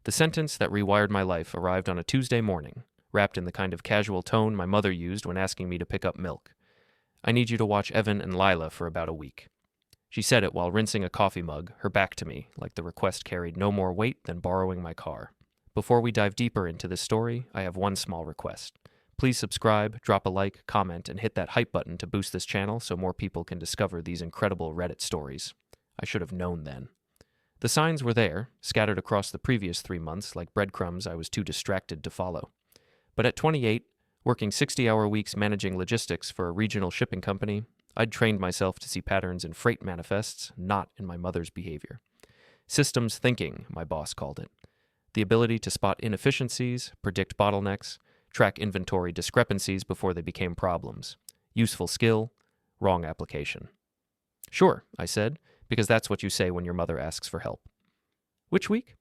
The sentence that rewired my life arrived on a Tuesday morning, wrapped in the kind of casual tone my mother used when asking me to pick up milk. I need you to watch Evan and Lila for about a week. She said it while rinsing a coffee mug, her back to me, like the request carried no more weight than borrowing my car. Before we dive deeper into this story, I have one small request. Please subscribe, drop a like, comment, and hit that hype button to boost this channel so more people can discover these incredible Reddit stories. I should have known then. The signs were there, scattered across the previous 3 months like breadcrumbs I was too distracted to follow. But at 28, working 60-hour weeks managing logistics for a regional shipping company, I'd trained myself to see patterns in freight manifests, not in my mother's behavior. Systems thinking, my boss called it. The ability to spot inefficiencies, predict bottlenecks, track inventory discrepancies before they became problems. Useful skill, wrong application. Sure, I said, because that's what you say when your mother asks for help. Which week?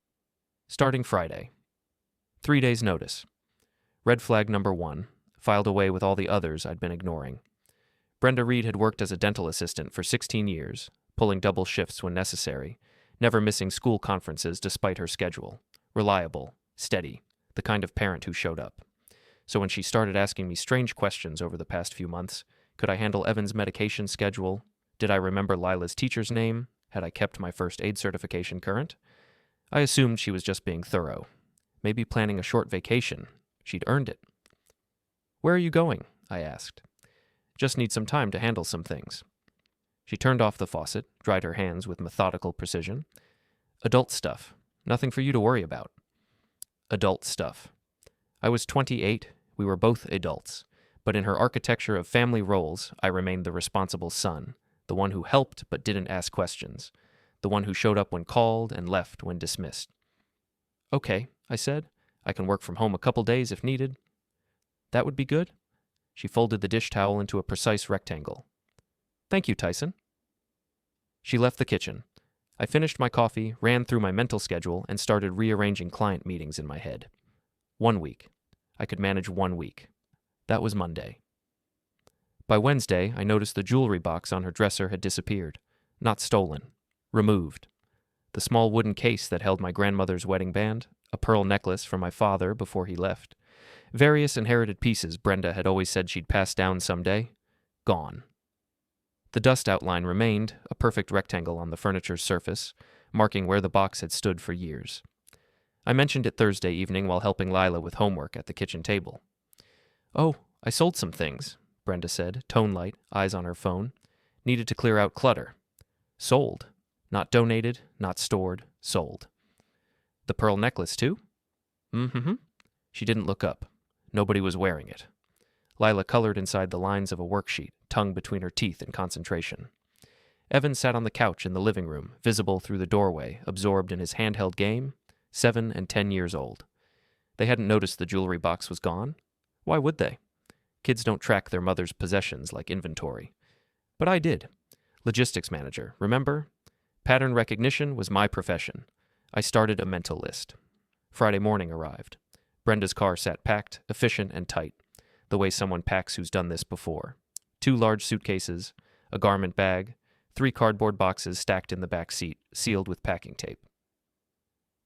Starting Friday. 3 days' notice. Red flag number 1, filed away with all the others I'd been ignoring. Brenda Reed had worked as a dental assistant for 16 years, pulling double shifts when necessary, never missing school conferences despite her schedule. Reliable, steady, the kind of parent who showed up. So when she started asking me strange questions over the past few months, could I handle Evan's medication schedule? Did I remember Lila's teacher's name? Had I kept my first aid certification current? I assumed she was just being thorough. Maybe planning a short vacation. She'd earned it. Where are you going? I asked. Just need some time to handle some things. She turned off the faucet, dried her hands with methodical precision. Adult stuff. Nothing for you to worry about. Adult stuff. I was 28. We were both adults. But in her architecture of family roles, I remained the responsible son. The one who helped but didn't ask questions. The one who showed up when called and left when dismissed. Okay, I said. I can work from home a couple days if needed. That would be good. She folded the dish towel into a precise rectangle. Thank you, Tyson. She left the kitchen. I finished my coffee, ran through my mental schedule, and started rearranging client meetings in my head. 1 week. I could manage 1 week. That was Monday. By Wednesday, I noticed the jewelry box on her dresser had disappeared. Not stolen. Removed. The small wooden case that held my grandmother's wedding band, a pearl necklace from my father before he left. Various inherited pieces Brenda had always said she'd pass down someday. Gone. The dust outline remained, a perfect rectangle on the furniture's surface, marking where the box had stood for years. I mentioned it Thursday evening while helping Lila with homework at the kitchen table. Oh, I sold some things, Brenda said, tone light, eyes on her phone. Needed to clear out clutter. Sold. Not donated, not stored, sold. The pearl necklace, too? Mm-hmm. She didn't look up. Nobody was wearing it. Lila colored inside the lines of a worksheet, tongue between her teeth in concentration. Evan sat on the couch in the living room, visible through the doorway, absorbed in his handheld game, 7 and 10 years old. They hadn't noticed the jewelry box was gone. Why would they? Kids don't track their mother's possessions like inventory. But I did. Logistics manager, remember? Pattern recognition was my profession. I started a mental list. Friday morning arrived. Brenda's car sat packed, efficient, and tight, the way someone packs who's done this before. 2 large suitcases, a garment bag, 3 cardboard boxes stacked in the back seat, sealed with packing tape.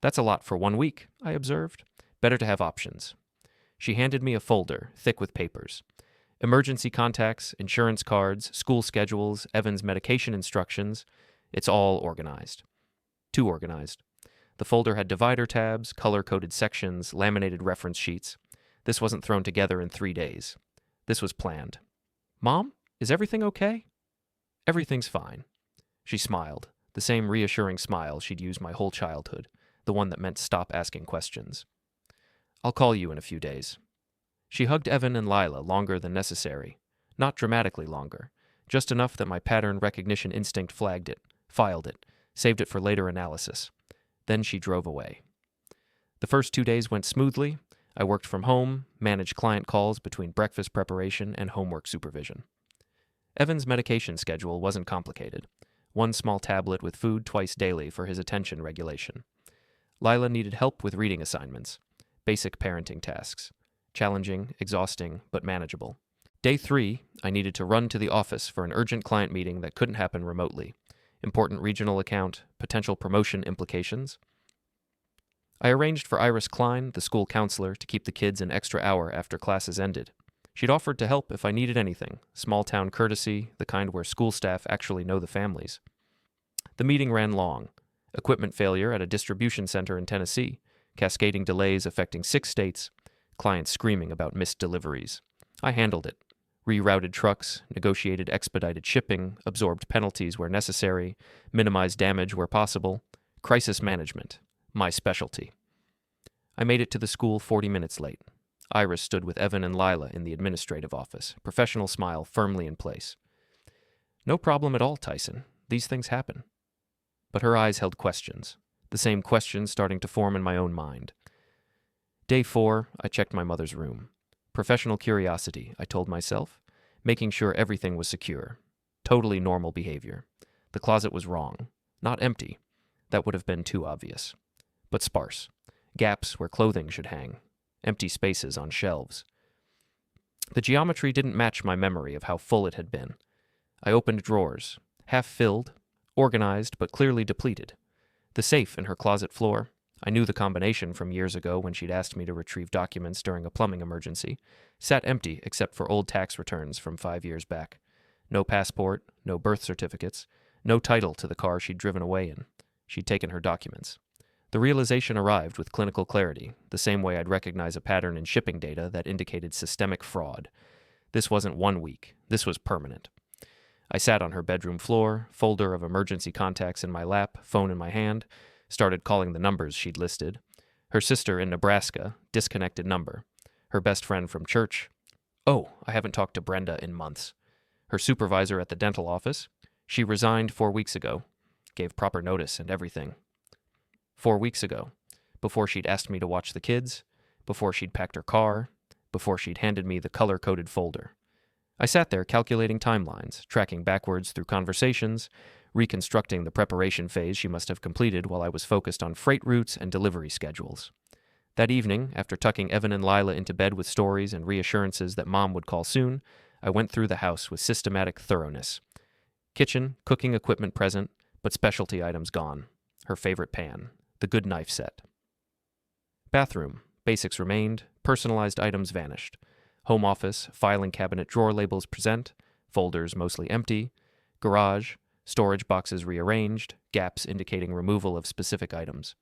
That's a lot for 1 week, I observed. Better to have options. She handed me a folder, thick with papers. Emergency contacts, insurance cards, school schedules, Evan's medication instructions. It's all organized. Too organized. The folder had divider tabs, color-coded sections, laminated reference sheets. This wasn't thrown together in 3 days. This was planned. Mom, is everything okay? Everything's fine. She smiled, the same reassuring smile she'd used my whole childhood, the one that meant stop asking questions. I'll call you in a few days. She hugged Evan and Lila longer than necessary. Not dramatically longer. Just enough that my pattern recognition instinct flagged it, filed it, saved it for later analysis. Then she drove away. The first 2 days went smoothly. I worked from home, managed client calls between breakfast preparation and homework supervision. Evan's medication schedule wasn't complicated. 1 small tablet with food twice daily for his attention regulation. Lila needed help with reading assignments. Basic parenting tasks. Challenging, exhausting, but manageable. Day 3, I needed to run to the office for an urgent client meeting that couldn't happen remotely. Important regional account, potential promotion implications. I arranged for Iris Klein, the school counselor, to keep the kids an extra hour after classes ended. She'd offered to help if I needed anything, small-town courtesy, the kind where school staff actually know the families. The meeting ran long. Equipment failure at a distribution center in Tennessee, cascading delays affecting 6 states, clients screaming about missed deliveries. I handled it. Rerouted trucks, negotiated expedited shipping, absorbed penalties where necessary, minimized damage where possible. Crisis management, my specialty. I made it to the school 40 minutes late. Iris stood with Evan and Lila in the administrative office, professional smile firmly in place. No problem at all, Tyson. These things happen. But her eyes held questions, the same questions starting to form in my own mind. Day 4, I checked my mother's room. Professional curiosity, I told myself, making sure everything was secure. Totally normal behavior. The closet was wrong. Not empty. That would have been too obvious. But sparse. Gaps where clothing should hang. Empty spaces on shelves. The geometry didn't match my memory of how full it had been. I opened drawers, half filled, organized but clearly depleted. The safe in her closet floor, I knew the combination from years ago when she'd asked me to retrieve documents during a plumbing emergency, sat empty except for old tax returns from 5 years back. No passport, no birth certificates, no title to the car she'd driven away in. She'd taken her documents. The realization arrived with clinical clarity, the same way I'd recognize a pattern in shipping data that indicated systemic fraud. This wasn't 1 week. This was permanent. I sat on her bedroom floor, folder of emergency contacts in my lap, phone in my hand, started calling the numbers she'd listed. Her sister in Nebraska, disconnected number. Her best friend from church. Oh, I haven't talked to Brenda in months. Her supervisor at the dental office. She resigned 4 weeks ago. Gave proper notice and everything. 4 weeks ago. Before she'd asked me to watch the kids. Before she'd packed her car. Before she'd handed me the color-coded folder. I sat there calculating timelines, tracking backwards through conversations, reconstructing the preparation phase she must have completed while I was focused on freight routes and delivery schedules. That evening, after tucking Evan and Lila into bed with stories and reassurances that Mom would call soon, I went through the house with systematic thoroughness. Kitchen, cooking equipment present, but specialty items gone. Her favorite pan, the good knife set. Bathroom, basics remained, personalized items vanished. Home office, filing cabinet drawer labels present, folders mostly empty. Garage, storage boxes rearranged, gaps indicating removal of specific items.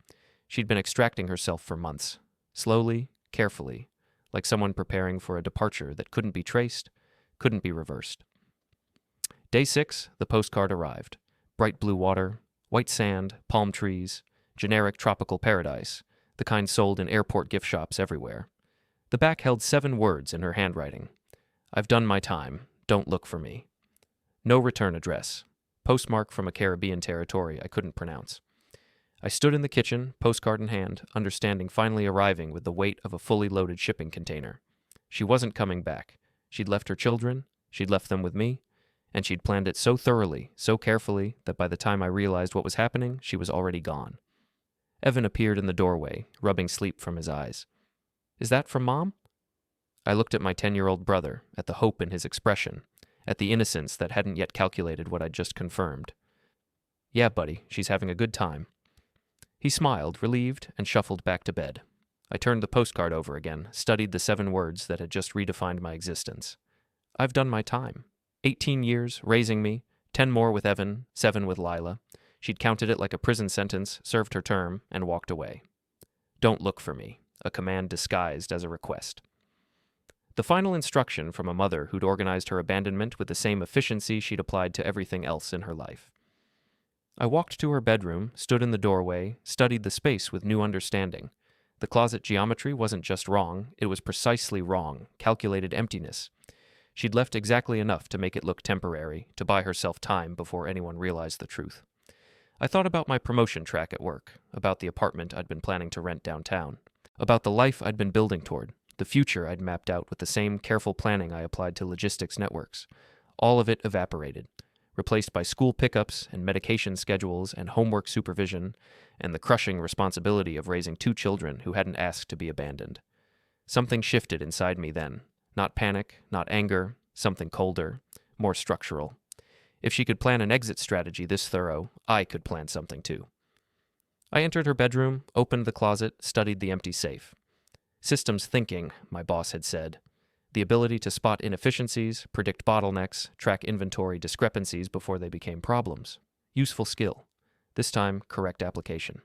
She'd been extracting herself for months, slowly, carefully, like someone preparing for a departure that couldn't be traced, couldn't be reversed. Day 6, the postcard arrived. Bright blue water, white sand, palm trees, generic tropical paradise, the kind sold in airport gift shops everywhere. The back held 7 words in her handwriting. I've done my time. Don't look for me. No return address. Postmark from a Caribbean territory I couldn't pronounce. I stood in the kitchen, postcard in hand, understanding finally arriving with the weight of a fully loaded shipping container. She wasn't coming back. She'd left her children, she'd left them with me, and she'd planned it so thoroughly, so carefully, that by the time I realized what was happening, she was already gone. Evan appeared in the doorway, rubbing sleep from his eyes. Is that from Mom? I looked at my 10-year-old brother, at the hope in his expression, at the innocence that hadn't yet calculated what I'd just confirmed. Yeah, buddy, she's having a good time. He smiled, relieved, and shuffled back to bed. I turned the postcard over again, studied the 7 words that had just redefined my existence. I've done my time. 18 years, raising me, 10 more with Evan, 7 with Lila. She'd counted it like a prison sentence, served her term, and walked away. Don't look for me, a command disguised as a request. The final instruction from a mother who'd organized her abandonment with the same efficiency she'd applied to everything else in her life. I walked to her bedroom, stood in the doorway, studied the space with new understanding. The closet geometry wasn't just wrong, it was precisely wrong, calculated emptiness. She'd left exactly enough to make it look temporary, to buy herself time before anyone realized the truth. I thought about my promotion track at work, about the apartment I'd been planning to rent downtown, about the life I'd been building toward, the future I'd mapped out with the same careful planning I applied to logistics networks. All of it evaporated, replaced by school pickups and medication schedules and homework supervision and the crushing responsibility of raising 2 children who hadn't asked to be abandoned. Something shifted inside me then. Not panic, not anger, something colder, more structural. If she could plan an exit strategy this thorough, I could plan something too. I entered her bedroom, opened the closet, studied the empty safe. Systems thinking, my boss had said. The ability to spot inefficiencies, predict bottlenecks, track inventory discrepancies before they became problems. Useful skill. This time, correct application.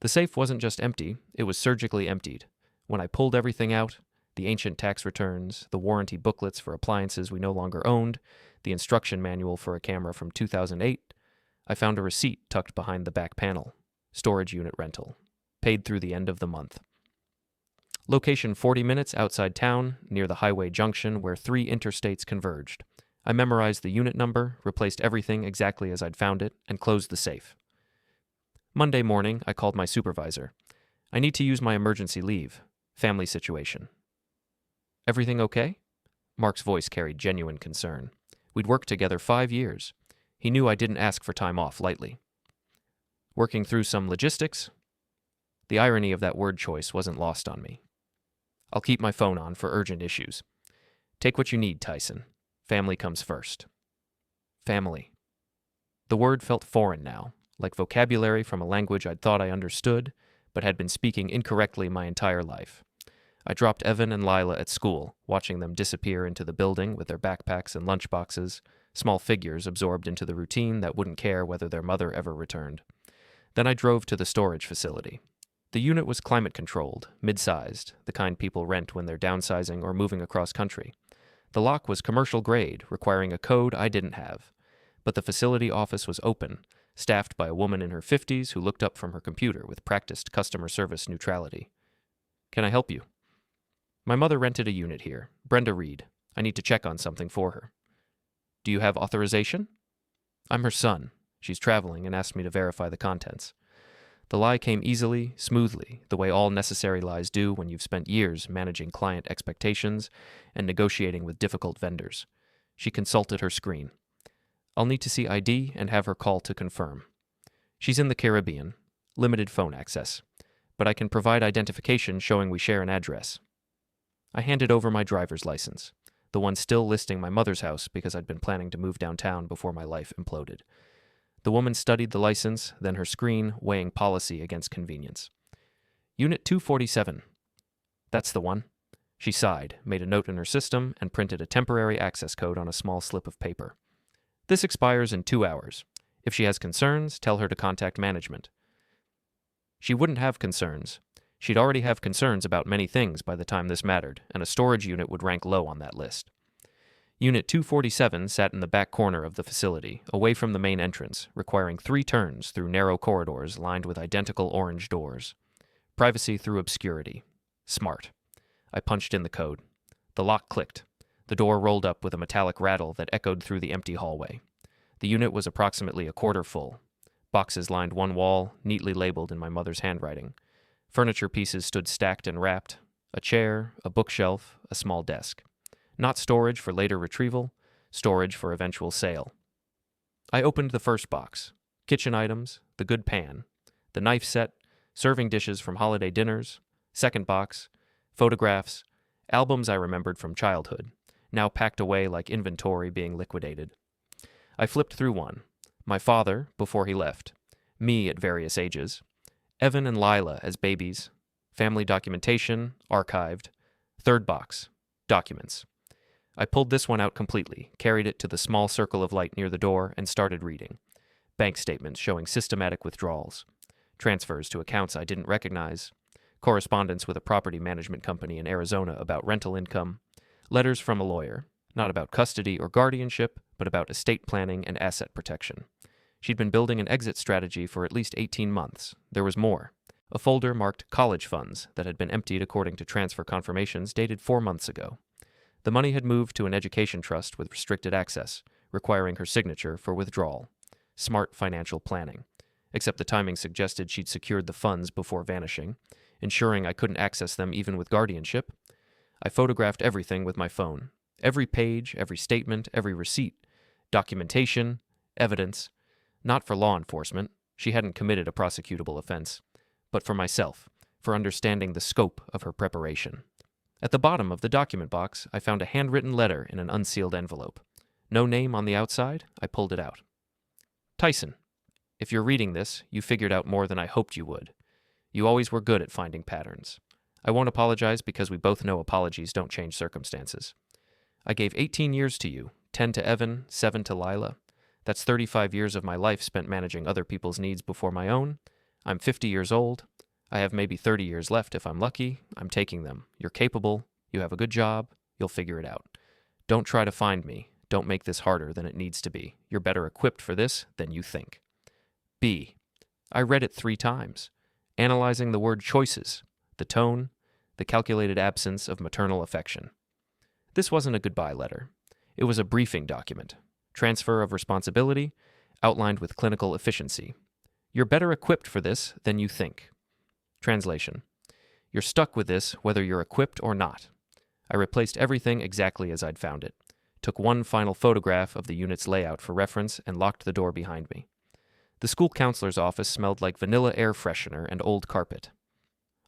The safe wasn't just empty, it was surgically emptied. When I pulled everything out, the ancient tax returns, the warranty booklets for appliances we no longer owned, the instruction manual for a camera from 2008, I found a receipt tucked behind the back panel. Storage unit rental. Paid through the end of the month. Location 40 minutes outside town, near the highway junction where 3 interstates converged. I memorized the unit number, replaced everything exactly as I'd found it, and closed the safe. Monday morning, I called my supervisor. I need to use my emergency leave. Family situation. Everything okay? Mark's voice carried genuine concern. We'd worked together 5 years. He knew I didn't ask for time off lightly. Working through some logistics? The irony of that word choice wasn't lost on me. I'll keep my phone on for urgent issues. Take what you need, Tyson. Family comes first. Family. The word felt foreign now, like vocabulary from a language I'd thought I understood, but had been speaking incorrectly my entire life. I dropped Evan and Lila at school, watching them disappear into the building with their backpacks and lunchboxes, small figures absorbed into the routine that wouldn't care whether their mother ever returned. Then I drove to the storage facility. The unit was climate-controlled, mid-sized, the kind people rent when they're downsizing or moving across country. The lock was commercial-grade, requiring a code I didn't have. But the facility office was open, staffed by a woman in her 50s who looked up from her computer with practiced customer service neutrality. Can I help you? My mother rented a unit here, Brenda Reed. I need to check on something for her. Do you have authorization? I'm her son. She's traveling and asked me to verify the contents. The lie came easily, smoothly, the way all necessary lies do when you've spent years managing client expectations and negotiating with difficult vendors. She consulted her screen. I'll need to see ID and have her call to confirm. She's in the Caribbean, limited phone access, but I can provide identification showing we share an address. I handed over my driver's license, the one still listing my mother's house because I'd been planning to move downtown before my life imploded. The woman studied the license, then her screen, weighing policy against convenience. Unit 247. That's the one. She sighed, made a note in her system, and printed a temporary access code on a small slip of paper. This expires in 2 hours. If she has concerns, tell her to contact management. She wouldn't have concerns. She'd already have concerns about many things by the time this mattered, and a storage unit would rank low on that list. Unit 247 sat in the back corner of the facility, away from the main entrance, requiring 3 turns through narrow corridors lined with identical orange doors. Privacy through obscurity. Smart. I punched in the code. The lock clicked. The door rolled up with a metallic rattle that echoed through the empty hallway. The unit was approximately a quarter full. Boxes lined one wall, neatly labeled in my mother's handwriting. Furniture pieces stood stacked and wrapped. A chair, a bookshelf, a small desk. Not storage for later retrieval, storage for eventual sale. I opened the first box. Kitchen items, the good pan, the knife set, serving dishes from holiday dinners. Second box, photographs, albums I remembered from childhood, now packed away like inventory being liquidated. I flipped through one. My father, before he left. Me at various ages. Evan and Lila as babies. Family documentation, archived. Third box, documents. I pulled this one out completely, carried it to the small circle of light near the door, and started reading. Bank statements showing systematic withdrawals. Transfers to accounts I didn't recognize. Correspondence with a property management company in Arizona about rental income. Letters from a lawyer, not about custody or guardianship, but about estate planning and asset protection. She'd been building an exit strategy for at least 18 months. There was more. A folder marked college funds that had been emptied according to transfer confirmations dated 4 months ago. The money had moved to an education trust with restricted access, requiring her signature for withdrawal. Smart financial planning. Except the timing suggested she'd secured the funds before vanishing, ensuring I couldn't access them even with guardianship. I photographed everything with my phone. Every page, every statement, every receipt. Documentation, evidence. Not for law enforcement. She hadn't committed a prosecutable offense. But for myself, for understanding the scope of her preparation. At the bottom of the document box, I found a handwritten letter in an unsealed envelope. No name on the outside, I pulled it out. Tyson. If you're reading this, you figured out more than I hoped you would. You always were good at finding patterns. I won't apologize because we both know apologies don't change circumstances. I gave 18 years to you, 10 to Evan, 7 to Lila. That's 35 years of my life spent managing other people's needs before my own. I'm 50 years old. I have maybe 30 years left if I'm lucky. I'm taking them. You're capable. You have a good job. You'll figure it out. Don't try to find me. Don't make this harder than it needs to be. You're better equipped for this than you think. B. I read it 3 times, analyzing the word choices, the tone, the calculated absence of maternal affection. This wasn't a goodbye letter. It was a briefing document. Transfer of responsibility, outlined with clinical efficiency. You're better equipped for this than you think. Translation. You're stuck with this whether you're equipped or not. I replaced everything exactly as I'd found it, took one final photograph of the unit's layout for reference, and locked the door behind me. The school counselor's office smelled like vanilla air freshener and old carpet.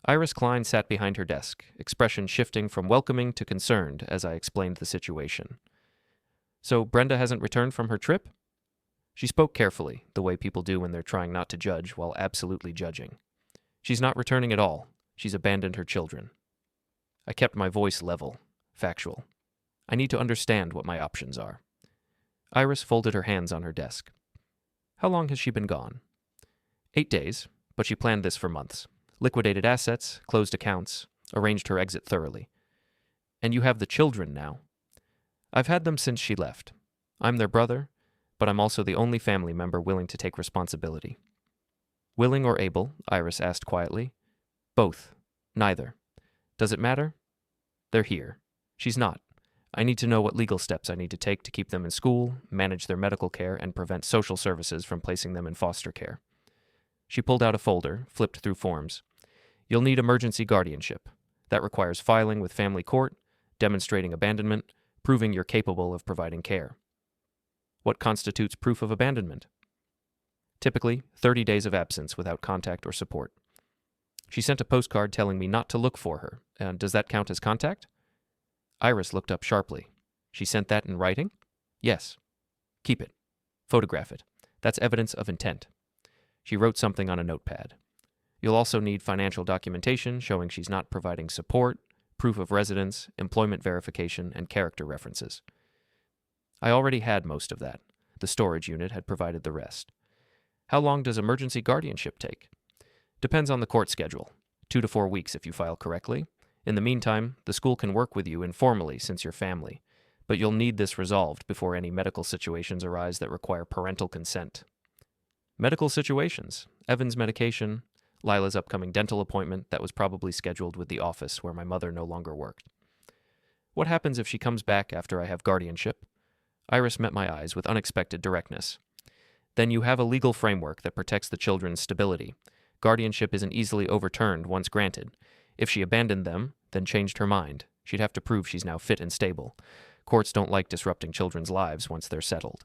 Iris Klein sat behind her desk, expression shifting from welcoming to concerned as I explained the situation. So Brenda hasn't returned from her trip? She spoke carefully, the way people do when they're trying not to judge while absolutely judging. She's not returning at all. She's abandoned her children. I kept my voice level, factual. I need to understand what my options are. Iris folded her hands on her desk. How long has she been gone? 8 days, but she planned this for months. Liquidated assets, closed accounts, arranged her exit thoroughly. And you have the children now. I've had them since she left. I'm their brother, but I'm also the only family member willing to take responsibility. Willing or able? Iris asked quietly. Both. Neither. Does it matter? They're here. She's not. I need to know what legal steps I need to take to keep them in school, manage their medical care, and prevent social services from placing them in foster care. She pulled out a folder, flipped through forms. You'll need emergency guardianship. That requires filing with family court, demonstrating abandonment, proving you're capable of providing care. What constitutes proof of abandonment? Typically, 30 days of absence without contact or support. She sent a postcard telling me not to look for her. Does that count as contact? Iris looked up sharply. She sent that in writing? Yes. Keep it. Photograph it. That's evidence of intent. She wrote something on a notepad. You'll also need financial documentation showing she's not providing support, proof of residence, employment verification, and character references. I already had most of that. The storage unit had provided the rest. How long does emergency guardianship take? Depends on the court schedule. 2 to 4 weeks if you file correctly. In the meantime, the school can work with you informally since you're family, but you'll need this resolved before any medical situations arise that require parental consent. Medical situations, Evan's medication, Lila's upcoming dental appointment that was probably scheduled with the office where my mother no longer worked. What happens if she comes back after I have guardianship? Iris met my eyes with unexpected directness. Then you have a legal framework that protects the children's stability. Guardianship isn't easily overturned once granted. If she abandoned them, then changed her mind, she'd have to prove she's now fit and stable. Courts don't like disrupting children's lives once they're settled.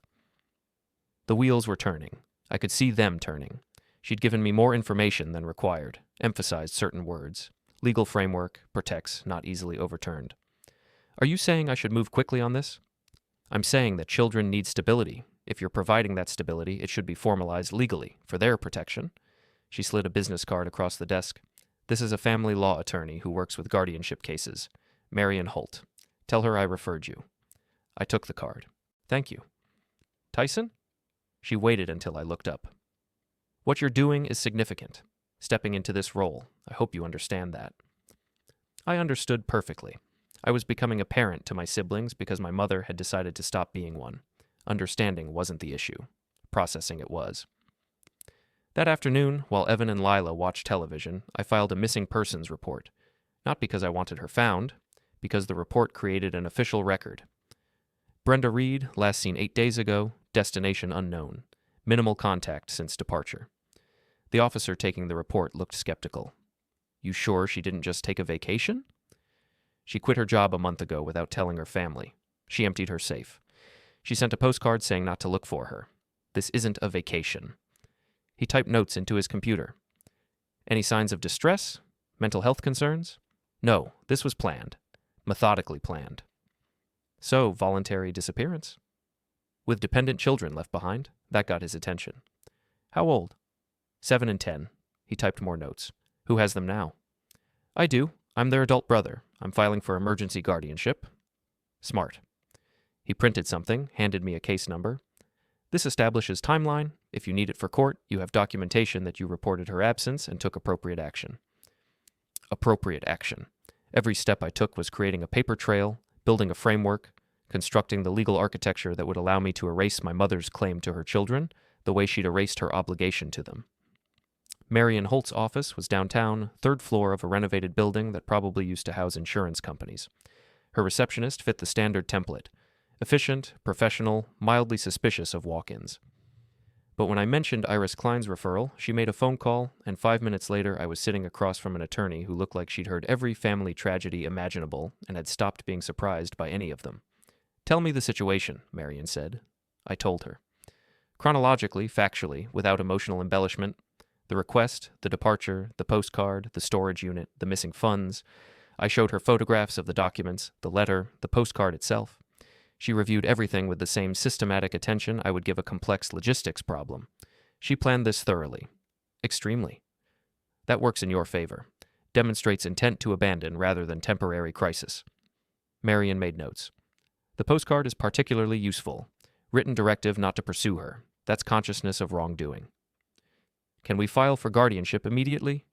The wheels were turning. I could see them turning. She'd given me more information than required, emphasized certain words. Legal framework, protects, not easily overturned. Are you saying I should move quickly on this? I'm saying that children need stability. If you're providing that stability, it should be formalized legally, for their protection. She slid a business card across the desk. This is a family law attorney who works with guardianship cases. Marion Holt. Tell her I referred you. I took the card. Thank you. Tyson? She waited until I looked up. What you're doing is significant. Stepping into this role. I hope you understand that. I understood perfectly. I was becoming a parent to my siblings because my mother had decided to stop being one. Understanding wasn't the issue. Processing it was. That afternoon, while Evan and Lila watched television, I filed a missing persons report. Not because I wanted her found, because the report created an official record. Brenda Reed, last seen 8 days ago, destination unknown. Minimal contact since departure. The officer taking the report looked skeptical. You sure she didn't just take a vacation? She quit her job a month ago without telling her family. She emptied her safe. She sent a postcard saying not to look for her. This isn't a vacation. He typed notes into his computer. Any signs of distress? Mental health concerns? No, this was planned. Methodically planned. So, voluntary disappearance? With dependent children left behind, that got his attention. How old? 7 and 10. He typed more notes. Who has them now? I do. I'm their adult brother. I'm filing for emergency guardianship. Smart. He printed something, handed me a case number. This establishes timeline. If you need it for court, you have documentation that you reported her absence and took appropriate action. Appropriate action. Every step I took was creating a paper trail, building a framework, constructing the legal architecture that would allow me to erase my mother's claim to her children the way she'd erased her obligation to them. Marion Holt's office was downtown, third floor of a renovated building that probably used to house insurance companies. Her receptionist fit the standard template: efficient, professional, mildly suspicious of walk-ins. But when I mentioned Iris Klein's referral, she made a phone call, and 5 minutes later I was sitting across from an attorney who looked like she'd heard every family tragedy imaginable and had stopped being surprised by any of them. Tell me the situation, Marion said. I told her. Chronologically, factually, without emotional embellishment, the request, the departure, the postcard, the storage unit, the missing funds. I showed her photographs of the documents, the letter, the postcard itself. She reviewed everything with the same systematic attention I would give a complex logistics problem. She planned this thoroughly. Extremely. That works in your favor. Demonstrates intent to abandon rather than temporary crisis. Marion made notes. The postcard is particularly useful. Written directive not to pursue her. That's consciousness of wrongdoing. Can we file for guardianship immediately?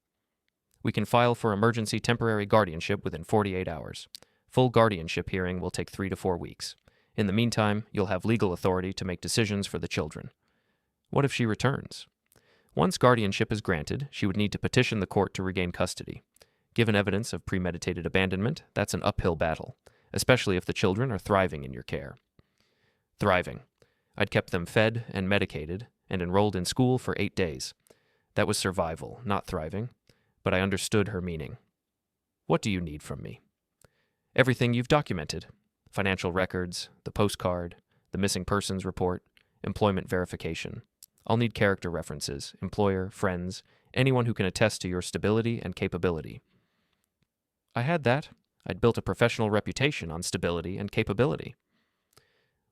We can file for emergency temporary guardianship within 48 hours. Full guardianship hearing will take 3 to 4 weeks. In the meantime, you'll have legal authority to make decisions for the children. What if she returns? Once guardianship is granted, she would need to petition the court to regain custody. Given evidence of premeditated abandonment, that's an uphill battle, especially if the children are thriving in your care. Thriving. I'd kept them fed and medicated and enrolled in school for 8 days. That was survival, not thriving, but I understood her meaning. What do you need from me? Everything you've documented. Financial records, the postcard, the missing persons report, employment verification. I'll need character references, employer, friends, anyone who can attest to your stability and capability. I had that. I'd built a professional reputation on stability and capability.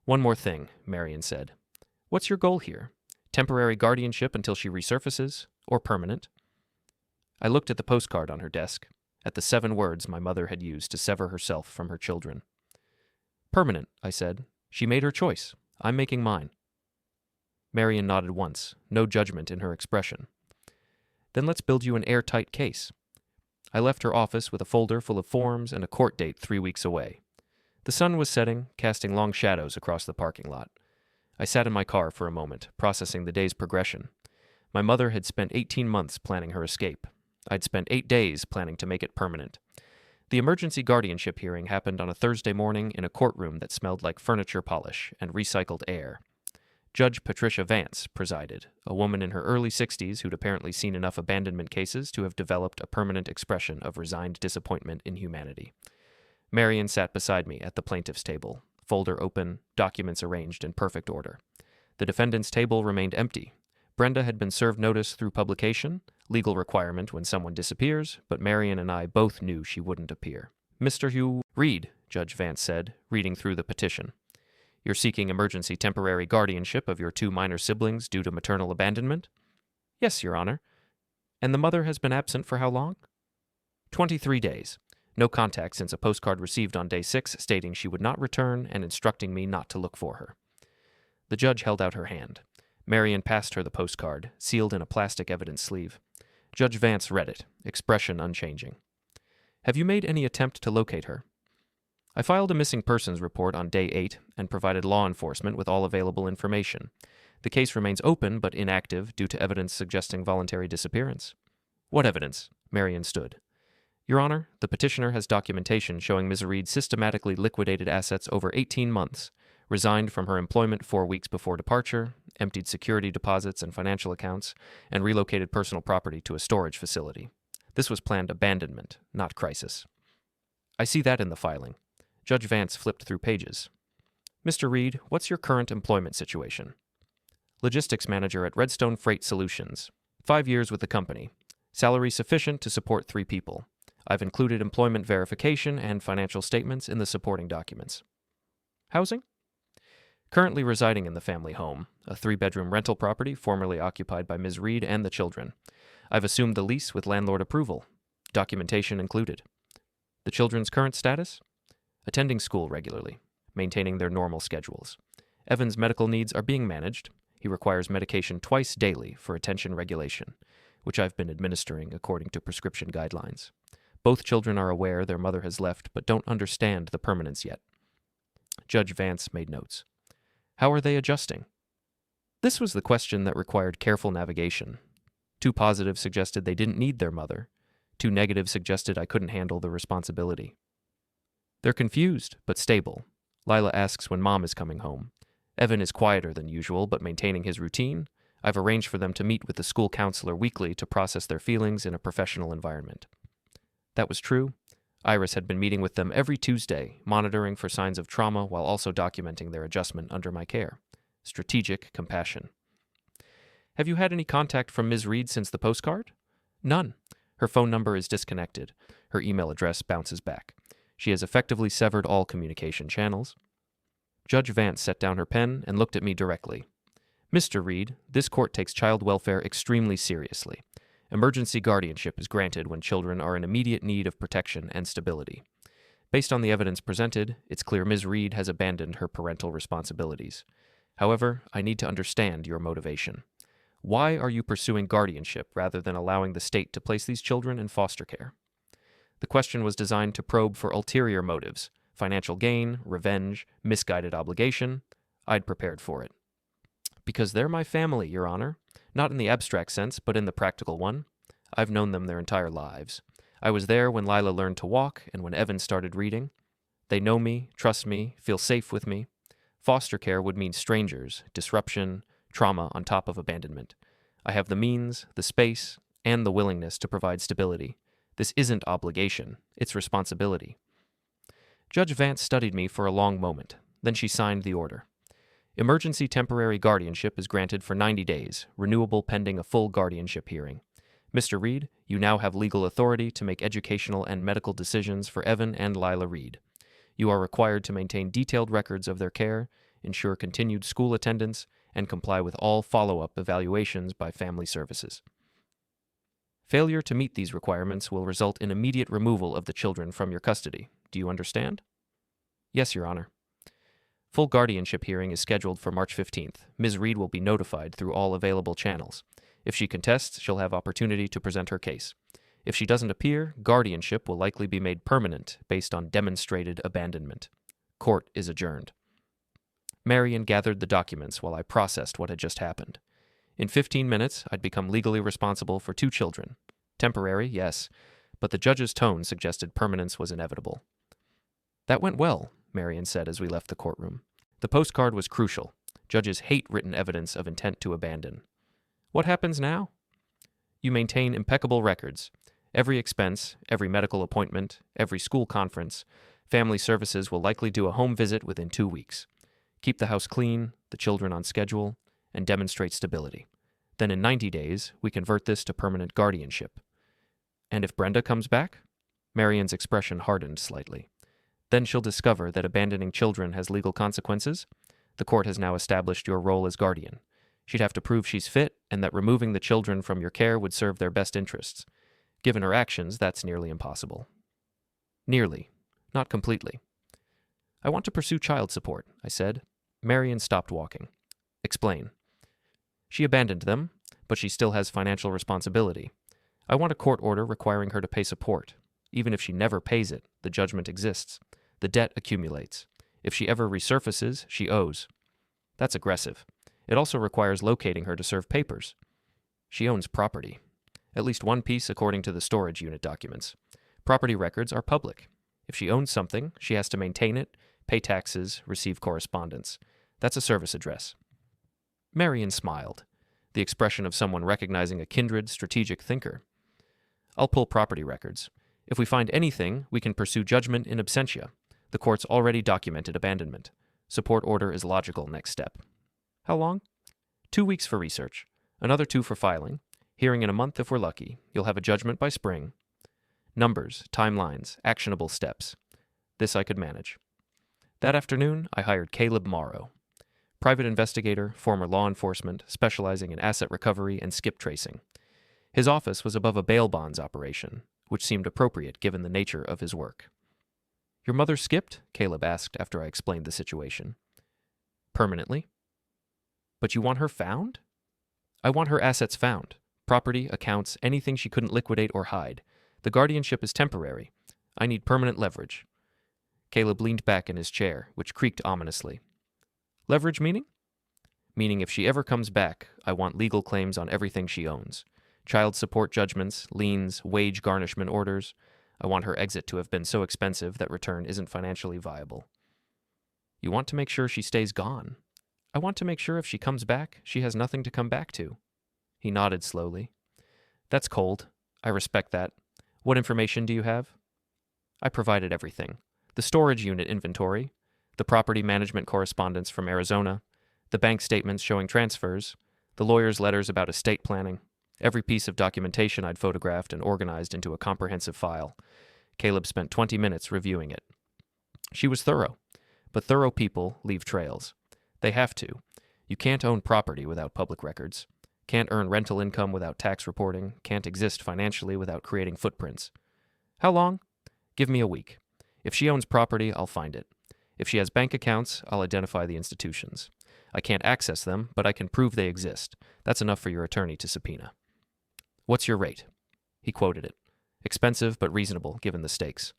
One more thing, Marion said. What's your goal here? Temporary guardianship until she resurfaces, or permanent? I looked at the postcard on her desk, at the 7 words my mother had used to sever herself from her children. Permanent, I said. She made her choice. I'm making mine. Marion nodded once, no judgment in her expression. Then let's build you an airtight case. I left her office with a folder full of forms and a court date 3 weeks away. The sun was setting, casting long shadows across the parking lot. I sat in my car for a moment, processing the day's progression. My mother had spent 18 months planning her escape. I'd spent 8 days planning to make it permanent. The emergency guardianship hearing happened on a Thursday morning in a courtroom that smelled like furniture polish and recycled air. Judge Patricia Vance presided, a woman in her early 60s who'd apparently seen enough abandonment cases to have developed a permanent expression of resigned disappointment in humanity. Marion sat beside me at the plaintiff's table, folder open, documents arranged in perfect order. The defendant's table remained empty. Brenda had been served notice through publication, legal requirement when someone disappears, but Marion and I both knew she wouldn't appear. Mr. Hugh, read, Judge Vance said, reading through the petition. You're seeking emergency temporary guardianship of your 2 minor siblings due to maternal abandonment? Yes, Your Honor. And the mother has been absent for how long? 23 days. No contact since a postcard received on day 6 stating she would not return and instructing me not to look for her. The judge held out her hand. Marion passed her the postcard, sealed in a plastic evidence sleeve. Judge Vance read it, expression unchanging. Have you made any attempt to locate her? I filed a missing persons report on day 8 and provided law enforcement with all available information. The case remains open but inactive due to evidence suggesting voluntary disappearance. What evidence? Marion stood. Your Honor, the petitioner has documentation showing Ms. Reed systematically liquidated assets over 18 months, resigned from her employment 4 weeks before departure, emptied security deposits and financial accounts, and relocated personal property to a storage facility. This was planned abandonment, not crisis. I see that in the filing. Judge Vance flipped through pages. Mr. Reed, what's your current employment situation? Logistics manager at Redstone Freight Solutions. 5 years with the company. Salary sufficient to support 3 people. I've included employment verification and financial statements in the supporting documents. Housing? Currently residing in the family home, a 3-bedroom rental property formerly occupied by Ms. Reed and the children. I've assumed the lease with landlord approval. Documentation included. The children's current status? Attending school regularly, maintaining their normal schedules. Evan's medical needs are being managed. He requires medication twice daily for attention regulation, which I've been administering according to prescription guidelines. Both children are aware their mother has left but don't understand the permanence yet. Judge Vance made notes. How are they adjusting? This was the question that required careful navigation. 2 positives suggested they didn't need their mother. 2 negatives suggested I couldn't handle the responsibility. They're confused, but stable. Lila asks when Mom is coming home. Evan is quieter than usual, but maintaining his routine. I've arranged for them to meet with the school counselor weekly to process their feelings in a professional environment. That was true. Iris had been meeting with them every Tuesday, monitoring for signs of trauma while also documenting their adjustment under my care. Strategic compassion. Have you had any contact from Ms. Reed since the postcard? None. Her phone number is disconnected. Her email address bounces back. She has effectively severed all communication channels. Judge Vance set down her pen and looked at me directly. Mr. Reed, this court takes child welfare extremely seriously. Emergency guardianship is granted when children are in immediate need of protection and stability. Based on the evidence presented, it's clear Ms. Reed has abandoned her parental responsibilities. However, I need to understand your motivation. Why are you pursuing guardianship rather than allowing the state to place these children in foster care? The question was designed to probe for ulterior motives, financial gain, revenge, misguided obligation. I'd prepared for it. Because they're my family, Your Honor. Not in the abstract sense, but in the practical one. I've known them their entire lives. I was there when Lila learned to walk and when Evan started reading. They know me, trust me, feel safe with me. Foster care would mean strangers, disruption, trauma on top of abandonment. I have the means, the space, and the willingness to provide stability. This isn't obligation, it's responsibility. Judge Vance studied me for a long moment. Then she signed the order. Emergency temporary guardianship is granted for 90 days, renewable pending a full guardianship hearing. Mr. Reed, you now have legal authority to make educational and medical decisions for Evan and Lila Reed. You are required to maintain detailed records of their care, ensure continued school attendance, and comply with all follow-up evaluations by family services. Failure to meet these requirements will result in immediate removal of the children from your custody. Do you understand? Yes, Your Honor. Full guardianship hearing is scheduled for March 15th. Ms. Reed will be notified through all available channels. If she contests, she'll have opportunity to present her case. If she doesn't appear, guardianship will likely be made permanent based on demonstrated abandonment. Court is adjourned. Marion gathered the documents while I processed what had just happened. In 15 minutes, I'd become legally responsible for 2 children. Temporary, yes, but the judge's tone suggested permanence was inevitable. That went well, Marion said as we left the courtroom. The postcard was crucial. Judges hate written evidence of intent to abandon. What happens now? You maintain impeccable records. Every expense, every medical appointment, every school conference. Family services will likely do a home visit within 2 weeks. Keep the house clean, the children on schedule, and demonstrate stability. Then in 90 days, we convert this to permanent guardianship. And if Brenda comes back? Marion's expression hardened slightly. Then she'll discover that abandoning children has legal consequences. The court has now established your role as guardian. She'd have to prove she's fit and that removing the children from your care would serve their best interests. Given her actions, that's nearly impossible. Nearly. Not completely. I want to pursue child support, I said. Marion stopped walking. Explain. She abandoned them, but she still has financial responsibility. I want a court order requiring her to pay support. Even if she never pays it, the judgment exists. The debt accumulates. If she ever resurfaces, she owes. That's aggressive. It also requires locating her to serve papers. She owns property. At least one piece according to the storage unit documents. Property records are public. If she owns something, she has to maintain it, pay taxes, receive correspondence. That's a service address. Marion smiled, the expression of someone recognizing a kindred, strategic thinker. I'll pull property records. If we find anything, we can pursue judgment in absentia. The court's already documented abandonment. Support order is logical next step. How long? 2 weeks for research. Another 2 for filing. Hearing in a month if we're lucky. You'll have a judgment by spring. Numbers, timelines, actionable steps. This I could manage. That afternoon, I hired Caleb Morrow. Private investigator, former law enforcement, specializing in asset recovery and skip tracing. His office was above a bail bonds operation, which seemed appropriate given the nature of his work. "Your mother skipped?" Caleb asked after I explained the situation. "Permanently." "But you want her found?" "I want her assets found. Property, accounts, anything she couldn't liquidate or hide. The guardianship is temporary. I need permanent leverage." Caleb leaned back in his chair, which creaked ominously. "Leverage meaning?" "Meaning if she ever comes back, I want legal claims on everything she owns. Child support judgments, liens, wage garnishment orders. I want her exit to have been so expensive that return isn't financially viable." "You want to make sure she stays gone?" "I want to make sure if she comes back, she has nothing to come back to." He nodded slowly. "That's cold. I respect that. What information do you have?" I provided everything. The storage unit inventory, the property management correspondence from Arizona, the bank statements showing transfers, the lawyer's letters about estate planning, every piece of documentation I'd photographed and organized into a comprehensive file. Caleb spent 20 minutes reviewing it. She was thorough, but thorough people leave trails. They have to. You can't own property without public records. Can't earn rental income without tax reporting. Can't exist financially without creating footprints. "How long?" "Give me a week. If she owns property, I'll find it. If she has bank accounts, I'll identify the institutions. I can't access them, but I can prove they exist. That's enough for your attorney to subpoena." "What's your rate?" He quoted it. "Expensive, but reasonable, given the stakes."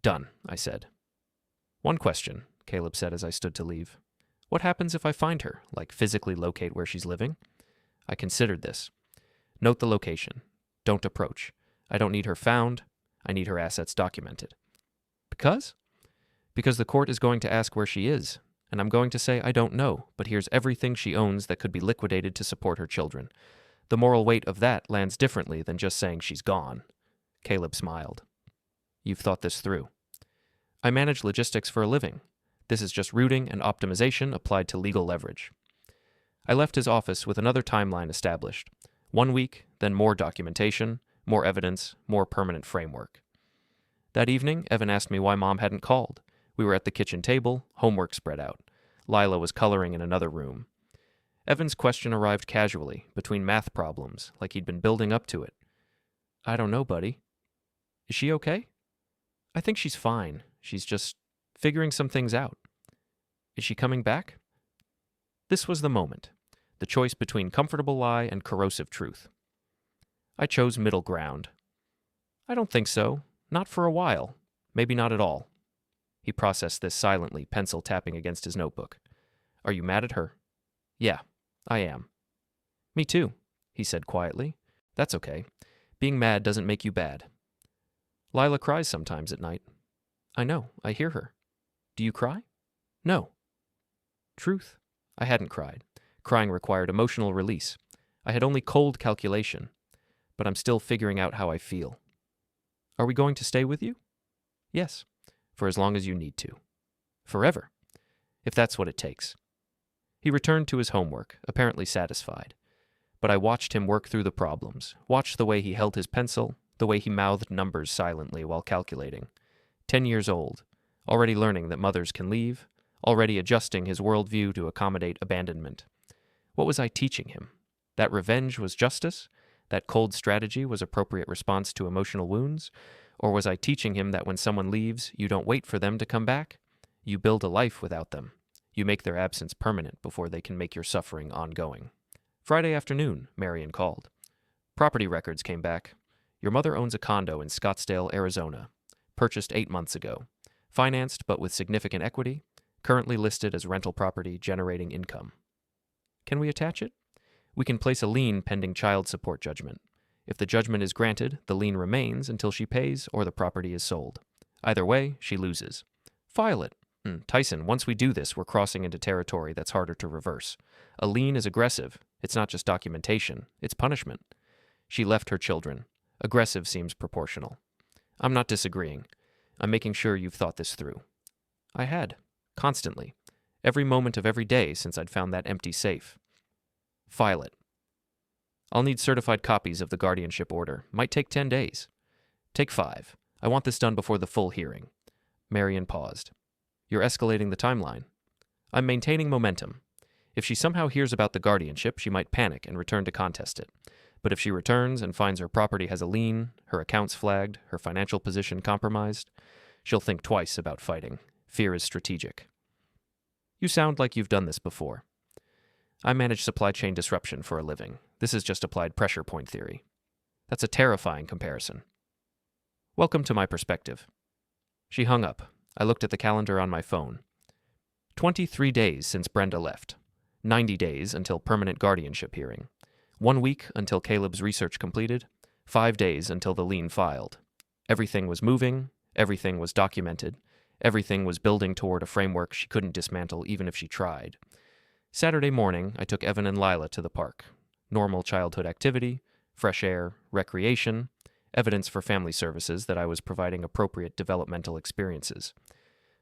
"Done," I said. "One question," Caleb said as I stood to leave. "What happens if I find her, like physically locate where she's living?" I considered this. "Note the location. Don't approach. I don't need her found. I need her assets documented." "Because?" "Because the court is going to ask where she is, and I'm going to say I don't know, but here's everything she owns that could be liquidated to support her children. The moral weight of that lands differently than just saying she's gone." Caleb smiled. "You've thought this through." "I manage logistics for a living. This is just routing and optimization applied to legal leverage." I left his office with another timeline established. 1 week, then more documentation, more evidence, more permanent framework. That evening, Evan asked me why Mom hadn't called. We were at the kitchen table, homework spread out. Lila was coloring in another room. Evan's question arrived casually, between math problems, like he'd been building up to it. "I don't know, buddy." "Is she okay?" "I think she's fine. She's just figuring some things out." "Is she coming back?" This was the moment. The choice between comfortable lie and corrosive truth. I chose middle ground. "I don't think so. Not for a while. Maybe not at all." He processed this silently, pencil tapping against his notebook. "Are you mad at her?" "Yeah, I am." "Me too," he said quietly. "That's okay. Being mad doesn't make you bad." "Lila cries sometimes at night." "I know. I hear her." "Do you cry?" "No." Truth. I hadn't cried. Crying required emotional release. I had only cold calculation. But I'm still figuring out how I feel. "Are we going to stay with you?" "Yes. For as long as you need to." "Forever." "If that's what it takes." He returned to his homework, apparently satisfied. But I watched him work through the problems, watched the way he held his pencil, the way he mouthed numbers silently while calculating. 10 years old, already learning that mothers can leave, already adjusting his worldview to accommodate abandonment. What was I teaching him? That revenge was justice? That cold strategy was appropriate response to emotional wounds? Or was I teaching him that when someone leaves, you don't wait for them to come back? You build a life without them. You make their absence permanent before they can make your suffering ongoing. Friday afternoon, Marion called. Property records came back. Your mother owns a condo in Scottsdale, Arizona. Purchased 8 months ago. Financed but with significant equity. Currently listed as rental property generating income. Can we attach it? We can place a lien pending child support judgment. If the judgment is granted, the lien remains until she pays or the property is sold. Either way, she loses. File it. Tyson, once we do this, we're crossing into territory that's harder to reverse. A lien is aggressive. It's not just documentation. It's punishment. She left her children. Aggressive seems proportional. I'm not disagreeing. I'm making sure you've thought this through. I had. Constantly. Every moment of every day since I'd found that empty safe. File it. I'll need certified copies of the guardianship order. Might take 10 days. Take 5. I want this done before the full hearing. Marion paused. You're escalating the timeline. I'm maintaining momentum. If she somehow hears about the guardianship, she might panic and return to contest it. But if she returns and finds her property has a lien, her accounts flagged, her financial position compromised, she'll think twice about fighting. Fear is strategic. You sound like you've done this before. I manage supply chain disruption for a living. This is just applied pressure point theory. That's a terrifying comparison. Welcome to my perspective. She hung up. I looked at the calendar on my phone. 23 days since Brenda left. 90 days until permanent guardianship hearing. 1 week until Caleb's research completed. 5 days until the lien filed. Everything was moving. Everything was documented. Everything was building toward a framework she couldn't dismantle even if she tried. Saturday morning, I took Evan and Lila to the park. Normal childhood activity, fresh air, recreation, evidence for family services that I was providing appropriate developmental experiences.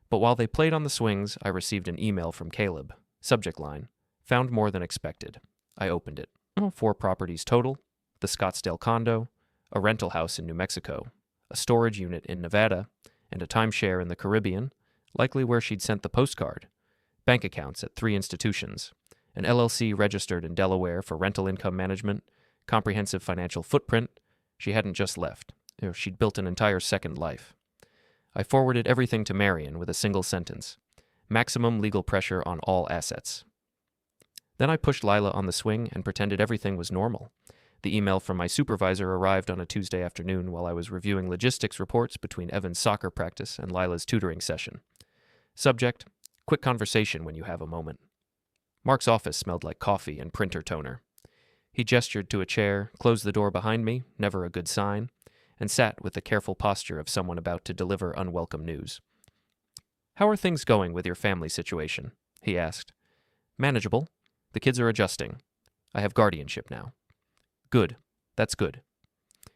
But while they played on the swings, I received an email from Caleb. Subject line, found more than expected. I opened it. 4 properties total, the Scottsdale condo, a rental house in New Mexico, a storage unit in Nevada, and a timeshare in the Caribbean, likely where she'd sent the postcard. Bank accounts at 3 institutions, an LLC registered in Delaware for rental income management, comprehensive financial footprint. She hadn't just left. She'd built an entire second life. I forwarded everything to Marion with a single sentence. Maximum legal pressure on all assets. Then I pushed Lila on the swing and pretended everything was normal. The email from my supervisor arrived on a Tuesday afternoon while I was reviewing logistics reports between Evan's soccer practice and Lila's tutoring session. Subject, quick conversation when you have a moment. Mark's office smelled like coffee and printer toner. He gestured to a chair, closed the door behind me, never a good sign, and sat with the careful posture of someone about to deliver unwelcome news. How are things going with your family situation? He asked. Manageable. The kids are adjusting. I have guardianship now. Good. That's good.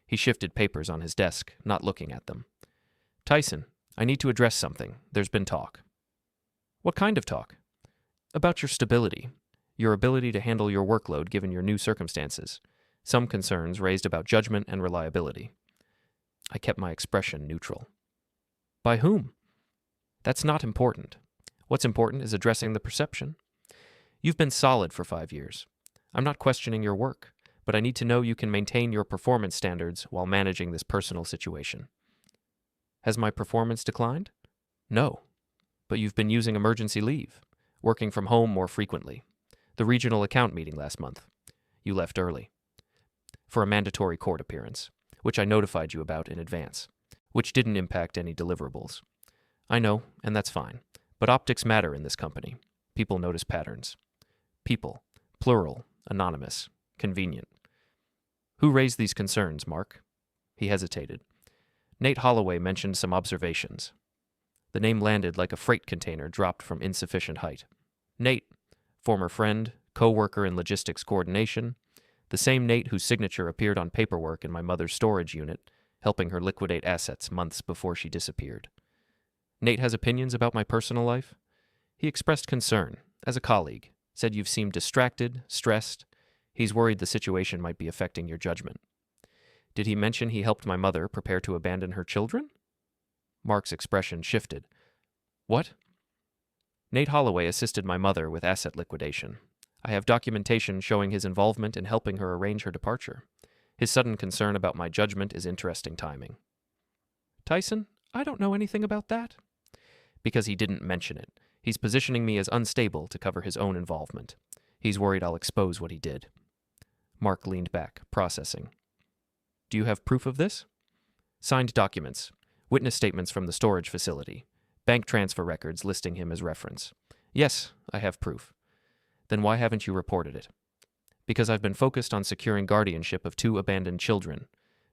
He shifted papers on his desk, not looking at them. Tyson, I need to address something. There's been talk. What kind of talk? About your stability, your ability to handle your workload given your new circumstances. Some concerns raised about judgment and reliability. I kept my expression neutral. By whom? That's not important. What's important is addressing the perception. You've been solid for 5 years. I'm not questioning your work, but I need to know you can maintain your performance standards while managing this personal situation. Has my performance declined? No. But you've been using emergency leave, working from home more frequently. The regional account meeting last month. You left early. For a mandatory court appearance, which I notified you about in advance, which didn't impact any deliverables. I know, and that's fine. But optics matter in this company. People notice patterns. People, plural, anonymous, convenient. Who raised these concerns, Mark? He hesitated. Nate Holloway mentioned some observations. The name landed like a freight container dropped from insufficient height. Nate, former friend, co-worker in logistics coordination, the same Nate whose signature appeared on paperwork in my mother's storage unit, helping her liquidate assets months before she disappeared. Nate has opinions about my personal life? He expressed concern, as a colleague, said you've seemed distracted, stressed. He's worried the situation might be affecting your judgment. Did he mention he helped my mother prepare to abandon her children? Mark's expression shifted. What? Nate Holloway assisted my mother with asset liquidation. I have documentation showing his involvement in helping her arrange her departure. His sudden concern about my judgment is interesting timing. Tyson, I don't know anything about that. Because he didn't mention it. He's positioning me as unstable to cover his own involvement. He's worried I'll expose what he did. Mark leaned back, processing. Do you have proof of this? Signed documents, witness statements from the storage facility, bank transfer records listing him as reference. Yes, I have proof. Then why haven't you reported it? Because I've been focused on securing guardianship of 2 abandoned children.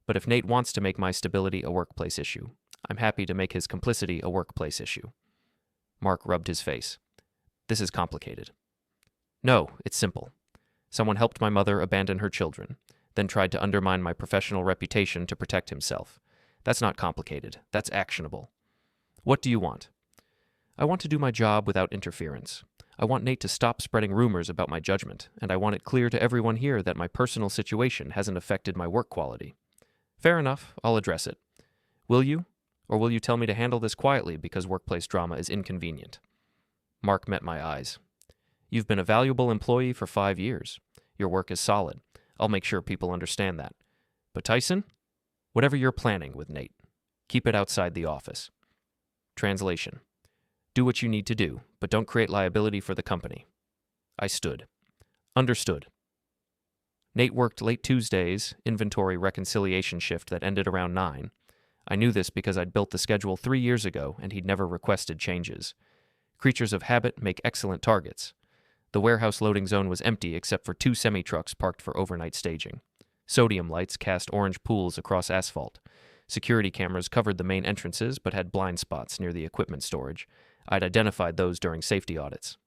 But if Nate wants to make my stability a workplace issue, I'm happy to make his complicity a workplace issue. Mark rubbed his face. This is complicated. No, it's simple. Someone helped my mother abandon her children, then tried to undermine my professional reputation to protect himself. That's not complicated. That's actionable. What do you want? I want to do my job without interference. I want Nate to stop spreading rumors about my judgment, and I want it clear to everyone here that my personal situation hasn't affected my work quality. Fair enough, I'll address it. Will you? Or will you tell me to handle this quietly because workplace drama is inconvenient? Mark met my eyes. You've been a valuable employee for 5 years. Your work is solid. I'll make sure people understand that. But Tyson, whatever you're planning with Nate, keep it outside the office. Translation. Do what you need to do, but don't create liability for the company. I stood. Understood. Nate worked late Tuesday's inventory reconciliation shift that ended around 9. I knew this because I'd built the schedule 3 years ago and he'd never requested changes. Creatures of habit make excellent targets. The warehouse loading zone was empty except for 2 semi-trucks parked for overnight staging. Sodium lights cast orange pools across asphalt. Security cameras covered the main entrances but had blind spots near the equipment storage. I'd identified those during safety audits.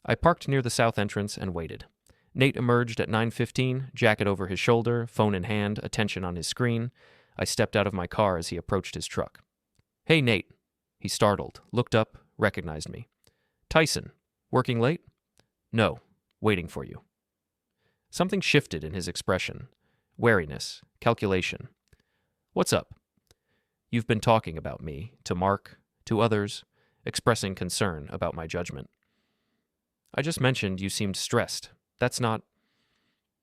I parked near the south entrance and waited. Nate emerged at 9:15, jacket over his shoulder, phone in hand, attention on his screen. I stepped out of my car as he approached his truck. "Hey, Nate." He startled, looked up, recognized me. "Tyson, working late?" "No, waiting for you." Something shifted in his expression. Wariness, calculation. "What's up?" "You've been talking about me, to Mark, to others, expressing concern about my judgment." "I just mentioned you seemed stressed. That's not—"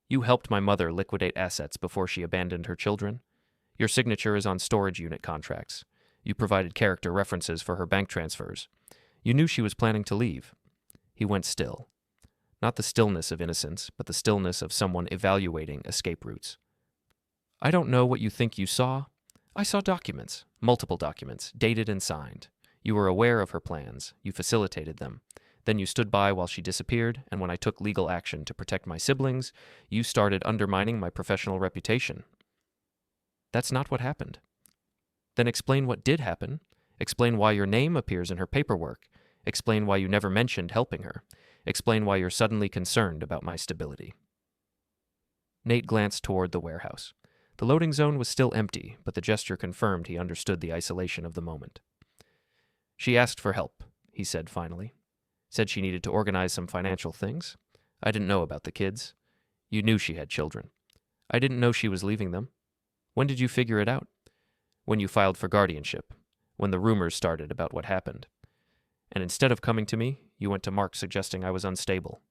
"You helped my mother liquidate assets before she abandoned her children. Your signature is on storage unit contracts. You provided character references for her bank transfers. You knew she was planning to leave." He went still. Not the stillness of innocence, but the stillness of someone evaluating escape routes. "I don't know what you think you saw. I saw documents, multiple documents, dated and signed. You were aware of her plans. You facilitated them. Then you stood by while she disappeared, and when I took legal action to protect my siblings, you started undermining my professional reputation." "That's not what happened." "Then explain what did happen. Explain why your name appears in her paperwork. Explain why you never mentioned helping her. Explain why you're suddenly concerned about my stability." Nate glanced toward the warehouse. The loading zone was still empty, but the gesture confirmed he understood the isolation of the moment. "She asked for help," he said finally. "Said she needed to organize some financial things. I didn't know about the kids. You knew she had children. I didn't know she was leaving them. When did you figure it out?" "When you filed for guardianship. When the rumors started about what happened. And instead of coming to me, you went to Mark suggesting I was unstable.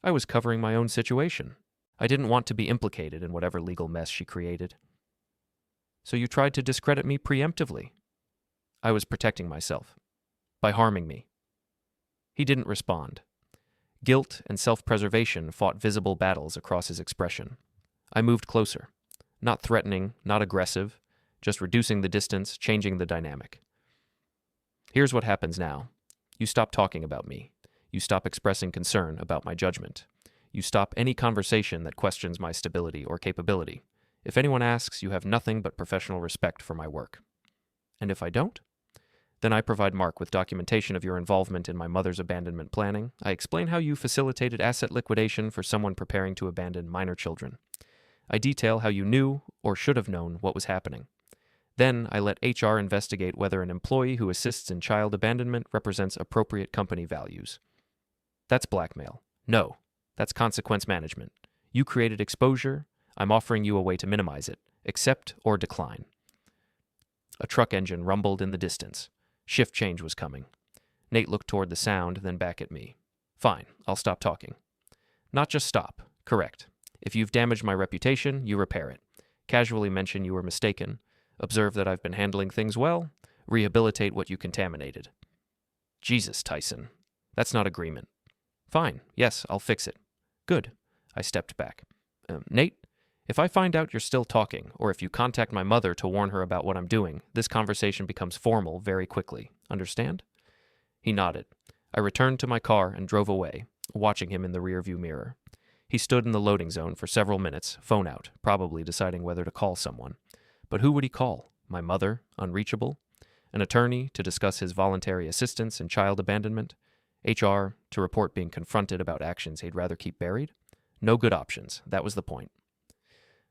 I was covering my own situation. I didn't want to be implicated in whatever legal mess she created." "So you tried to discredit me preemptively." "I was protecting myself. By harming me." He didn't respond. Guilt and self-preservation fought visible battles across his expression. I moved closer. Not threatening, not aggressive, just reducing the distance, changing the dynamic. "Here's what happens now. You stop talking about me. You stop expressing concern about my judgment. You stop any conversation that questions my stability or capability. If anyone asks, you have nothing but professional respect for my work. And if I don't? Then I provide Mark with documentation of your involvement in my mother's abandonment planning. I explain how you facilitated asset liquidation for someone preparing to abandon minor children. I detail how you knew or should have known what was happening. Then I let HR investigate whether an employee who assists in child abandonment represents appropriate company values." "That's blackmail." "No, that's consequence management. You created exposure. I'm offering you a way to minimize it. Accept or decline." A truck engine rumbled in the distance. Shift change was coming. Nate looked toward the sound, then back at me. "Fine, I'll stop talking." "Not just stop. Correct. If you've damaged my reputation, you repair it. Casually mention you were mistaken. Observe that I've been handling things well. Rehabilitate what you contaminated." "Jesus, Tyson. That's not agreement." "Fine. Yes, I'll fix it." "Good." I stepped back. Nate, if I find out you're still talking, or if you contact my mother to warn her about what I'm doing, this conversation becomes formal very quickly. Understand?" He nodded. I returned to my car and drove away, watching him in the rearview mirror. He stood in the loading zone for several minutes, phone out, probably deciding whether to call someone. But who would he call? My mother, unreachable? An attorney to discuss his voluntary assistance in child abandonment? HR to report being confronted about actions he'd rather keep buried? No good options, that was the point.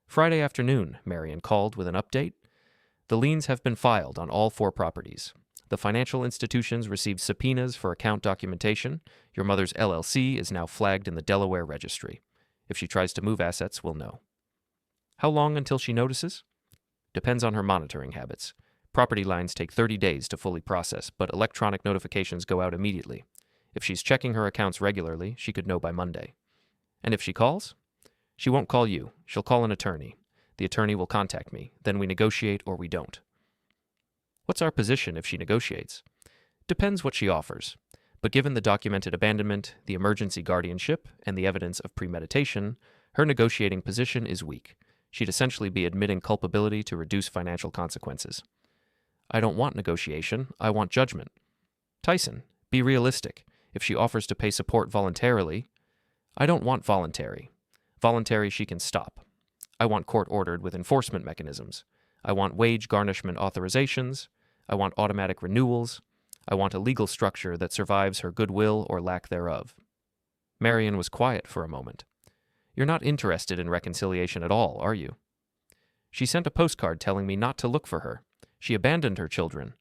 Friday afternoon, Marion called with an update. "The liens have been filed on all 4 properties. The financial institutions received subpoenas for account documentation. Your mother's LLC is now flagged in the Delaware registry. If she tries to move assets, we'll know." "How long until she notices?" "Depends on her monitoring habits. Property lines take 30 days to fully process, but electronic notifications go out immediately. If she's checking her accounts regularly, she could know by Monday. And if she calls? She won't call you. She'll call an attorney. The attorney will contact me. Then we negotiate or we don't. What's our position if she negotiates? Depends what she offers. But given the documented abandonment, the emergency guardianship, and the evidence of premeditation, her negotiating position is weak. She'd essentially be admitting culpability to reduce financial consequences. I don't want negotiation. I want judgment. Tyson, be realistic. If she offers to pay support voluntarily, I don't want voluntary. Voluntary she can stop. I want court-ordered with enforcement mechanisms. I want wage garnishment authorizations. I want automatic renewals. I want a legal structure that survives her goodwill or lack thereof. Marion was quiet for a moment. You're not interested in reconciliation at all, are you? She sent a postcard telling me not to look for her. She abandoned her children.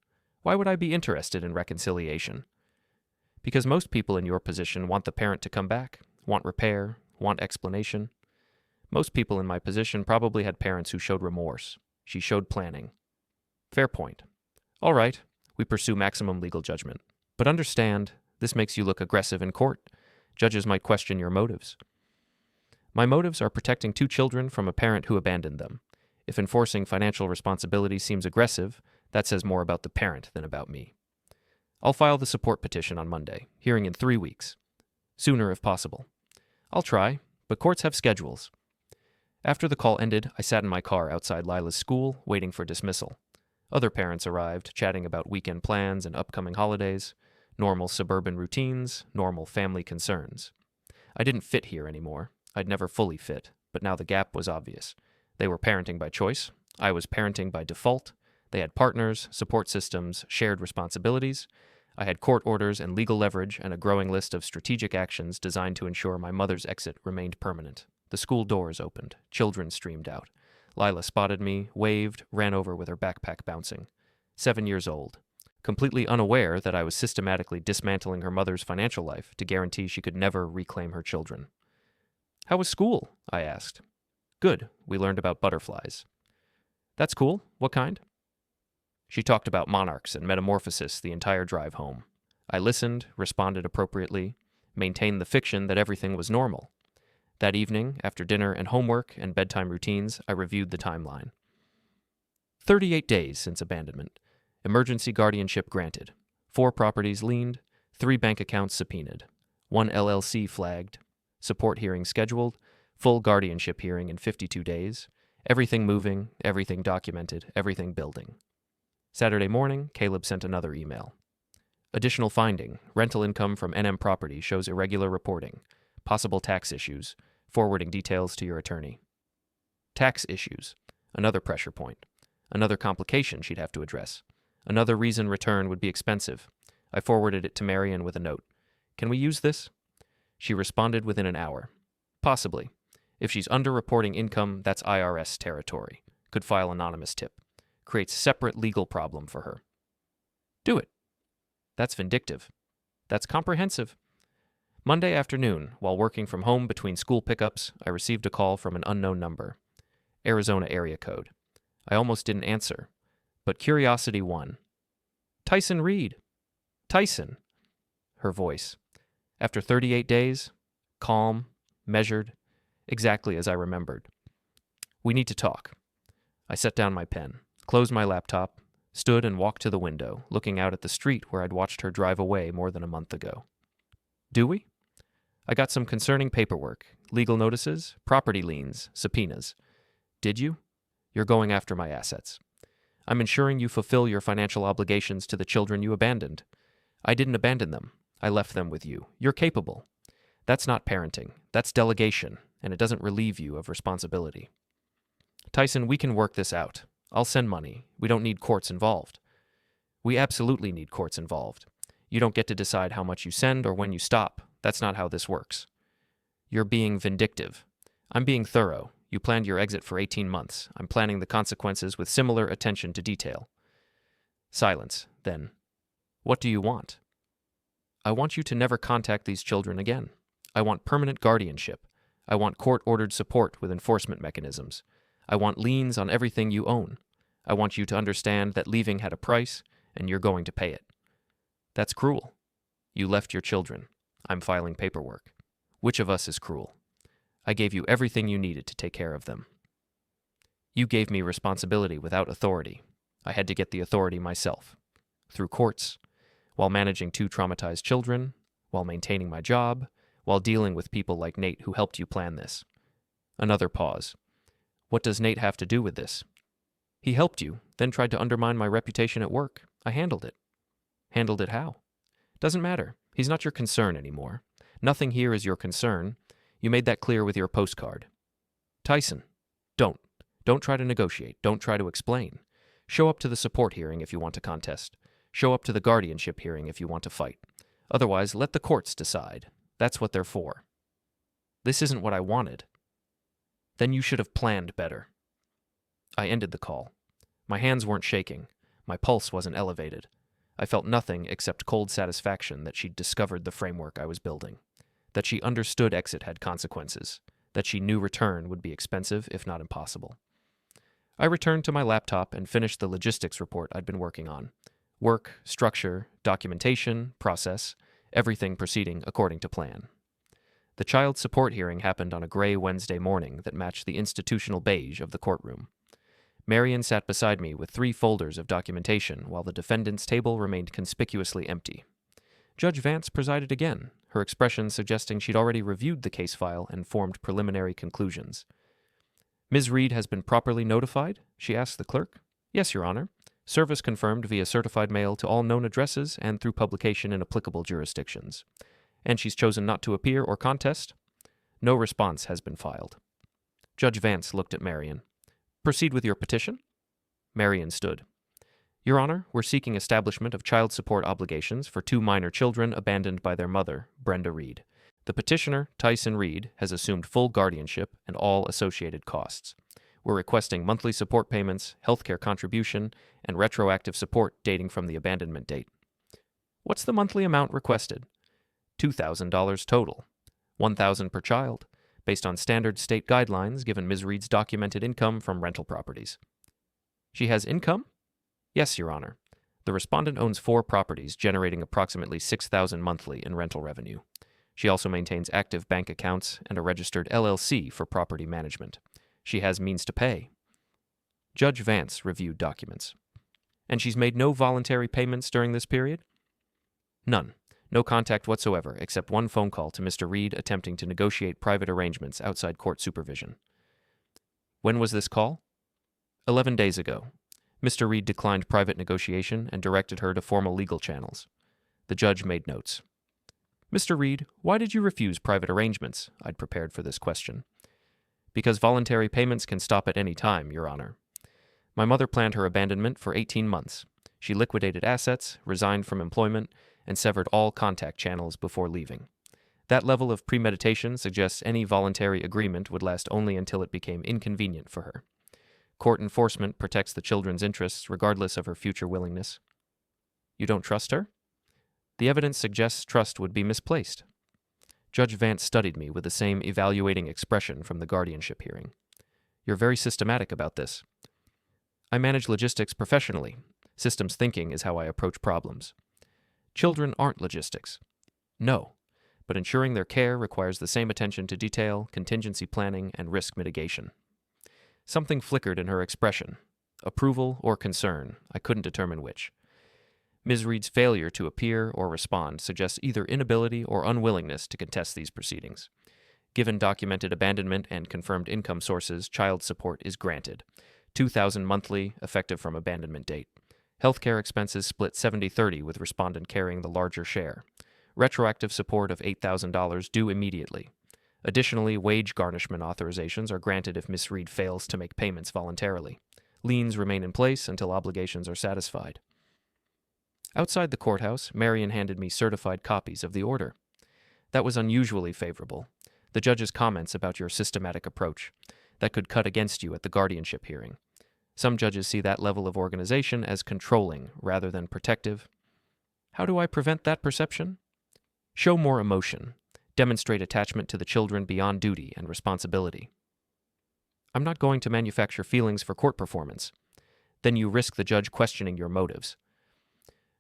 Why would I be interested in reconciliation? Because most people in your position want the parent to come back, want repair, want explanation. Most people in my position probably had parents who showed remorse. She showed planning. Fair point. All right, we pursue maximum legal judgment. But understand, this makes you look aggressive in court. Judges might question your motives. My motives are protecting 2 children from a parent who abandoned them. If enforcing financial responsibility seems aggressive, that says more about the parent than about me. I'll file the support petition on Monday, hearing in 3 weeks. Sooner if possible. I'll try, but courts have schedules. After the call ended, I sat in my car outside Lila's school, waiting for dismissal. Other parents arrived, chatting about weekend plans and upcoming holidays, normal suburban routines, normal family concerns. I didn't fit here anymore. I'd never fully fit, but now the gap was obvious. They were parenting by choice. I was parenting by default. They had partners, support systems, shared responsibilities. I had court orders and legal leverage and a growing list of strategic actions designed to ensure my mother's exit remained permanent. The school doors opened. Children streamed out. Lila spotted me, waved, ran over with her backpack bouncing. 7 years old. Completely unaware that I was systematically dismantling her mother's financial life to guarantee she could never reclaim her children. How was school? I asked. Good. We learned about butterflies. That's cool. What kind? She talked about monarchs and metamorphosis the entire drive home. I listened, responded appropriately, maintained the fiction that everything was normal. That evening, after dinner and homework and bedtime routines, I reviewed the timeline. 38 days since abandonment. Emergency guardianship granted. 4 properties liened. 3 bank accounts subpoenaed. 1 LLC flagged. Support hearing scheduled. Full guardianship hearing in 52 days. Everything moving, everything documented, everything building. Saturday morning, Caleb sent another email. Additional finding. Rental income from NM property shows irregular reporting. Possible tax issues. Forwarding details to your attorney. Tax issues. Another pressure point. Another complication she'd have to address. Another reason return would be expensive. I forwarded it to Marion with a note. Can we use this? She responded within an hour. Possibly. If she's underreporting income, that's IRS territory. Could file anonymous tip. Creates separate legal problem for her. Do it. That's vindictive. That's comprehensive. Monday afternoon, while working from home between school pickups, I received a call from an unknown number. Arizona area code. I almost didn't answer, but curiosity won. Tyson Reed. Tyson. Her voice. After 38 days, calm, measured, exactly as I remembered. We need to talk. I set down my pen, closed my laptop, stood and walked to the window, looking out at the street where I'd watched her drive away more than a month ago. Do we? I got some concerning paperwork, legal notices, property liens, subpoenas. Did you? You're going after my assets. I'm ensuring you fulfill your financial obligations to the children you abandoned. I didn't abandon them. I left them with you. You're capable. That's not parenting. That's delegation, and it doesn't relieve you of responsibility. Tyson, we can work this out. I'll send money. We don't need courts involved. We absolutely need courts involved. You don't get to decide how much you send or when you stop. That's not how this works. You're being vindictive. I'm being thorough. You planned your exit for 18 months. I'm planning the consequences with similar attention to detail. Silence, then. What do you want? I want you to never contact these children again. I want permanent guardianship. I want court-ordered support with enforcement mechanisms. I want liens on everything you own. I want you to understand that leaving had a price, and you're going to pay it. That's cruel. You left your children. I'm filing paperwork. Which of us is cruel? I gave you everything you needed to take care of them. You gave me responsibility without authority. I had to get the authority myself. Through courts, while managing 2 traumatized children, while maintaining my job, while dealing with people like Nate who helped you plan this. Another pause. What does Nate have to do with this? He helped you, then tried to undermine my reputation at work. I handled it. Handled it how? Doesn't matter. He's not your concern anymore. Nothing here is your concern. You made that clear with your postcard. Tyson, don't. Don't try to negotiate. Don't try to explain. Show up to the support hearing if you want to contest. Show up to the guardianship hearing if you want to fight. Otherwise, let the courts decide. That's what they're for. This isn't what I wanted. Then you should have planned better. I ended the call. My hands weren't shaking. My pulse wasn't elevated. I felt nothing except cold satisfaction that she'd discovered the framework I was building, that she understood exit had consequences, that she knew return would be expensive, if not impossible. I returned to my laptop and finished the logistics report I'd been working on. Work, structure, documentation, process, everything proceeding according to plan. The child support hearing happened on a gray Wednesday morning that matched the institutional beige of the courtroom. Marion sat beside me with 3 folders of documentation while the defendant's table remained conspicuously empty. Judge Vance presided again, her expression suggesting she'd already reviewed the case file and formed preliminary conclusions. Ms. Reed has been properly notified? She asked the clerk. Yes, Your Honor. Service confirmed via certified mail to all known addresses and through publication in applicable jurisdictions. And she's chosen not to appear or contest? No response has been filed. Judge Vance looked at Marion. Proceed with your petition? Marion stood. Your Honor, we're seeking establishment of child support obligations for 2 minor children abandoned by their mother, Brenda Reed. The petitioner, Tyson Reed, has assumed full guardianship and all associated costs. We're requesting monthly support payments, healthcare contribution, and retroactive support dating from the abandonment date. What's the monthly amount requested? $2,000 total, $1,000 per child, based on standard state guidelines given Ms. Reed's documented income from rental properties. She has income? Yes, Your Honor. The respondent owns 4 properties generating approximately $6,000 monthly in rental revenue. She also maintains active bank accounts and a registered LLC for property management. She has means to pay. Judge Vance reviewed documents. And she's made no voluntary payments during this period? None. No contact whatsoever, except 1 phone call to Mr. Reed attempting to negotiate private arrangements outside court supervision. When was this call? 11 days ago. Mr. Reed declined private negotiation and directed her to formal legal channels. The judge made notes. Mr. Reed, why did you refuse private arrangements? I'd prepared for this question. Because voluntary payments can stop at any time, Your Honor. My mother planned her abandonment for 18 months. She liquidated assets, resigned from employment, and severed all contact channels before leaving. That level of premeditation suggests any voluntary agreement would last only until it became inconvenient for her. Court enforcement protects the children's interests regardless of her future willingness. You don't trust her? The evidence suggests trust would be misplaced. Judge Vance studied me with the same evaluating expression from the guardianship hearing. You're very systematic about this. I manage logistics professionally. Systems thinking is how I approach problems. Children aren't logistics. No, but ensuring their care requires the same attention to detail, contingency planning, and risk mitigation. Something flickered in her expression. Approval or concern, I couldn't determine which. Ms. Reed's failure to appear or respond suggests either inability or unwillingness to contest these proceedings. Given documented abandonment and confirmed income sources, child support is granted. $2,000 monthly, effective from abandonment date. Healthcare expenses split 70-30 with respondent carrying the larger share. Retroactive support of $8,000 due immediately. Additionally, wage garnishment authorizations are granted if Ms. Reed fails to make payments voluntarily. Liens remain in place until obligations are satisfied. Outside the courthouse, Marion handed me certified copies of the order. That was unusually favorable. The judge's comments about your systematic approach. That could cut against you at the guardianship hearing. Some judges see that level of organization as controlling rather than protective. How do I prevent that perception? Show more emotion. Demonstrate attachment to the children beyond duty and responsibility. I'm not going to manufacture feelings for court performance. Then you risk the judge questioning your motives.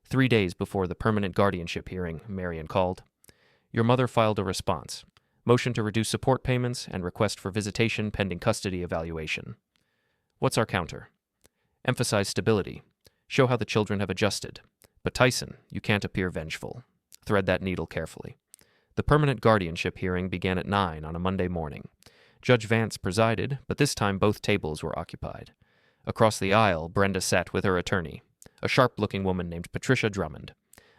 3 days before the permanent guardianship hearing, Marion called. Your mother filed a response. Motion to reduce support payments and request for visitation pending custody evaluation. What's our counter? Emphasize stability. Show how the children have adjusted. But Tyson, you can't appear vengeful. Thread that needle carefully. The permanent guardianship hearing began at 9 on a Monday morning. Judge Vance presided, but this time both tables were occupied. Across the aisle, Brenda sat with her attorney, a sharp-looking woman named Patricia Drummond.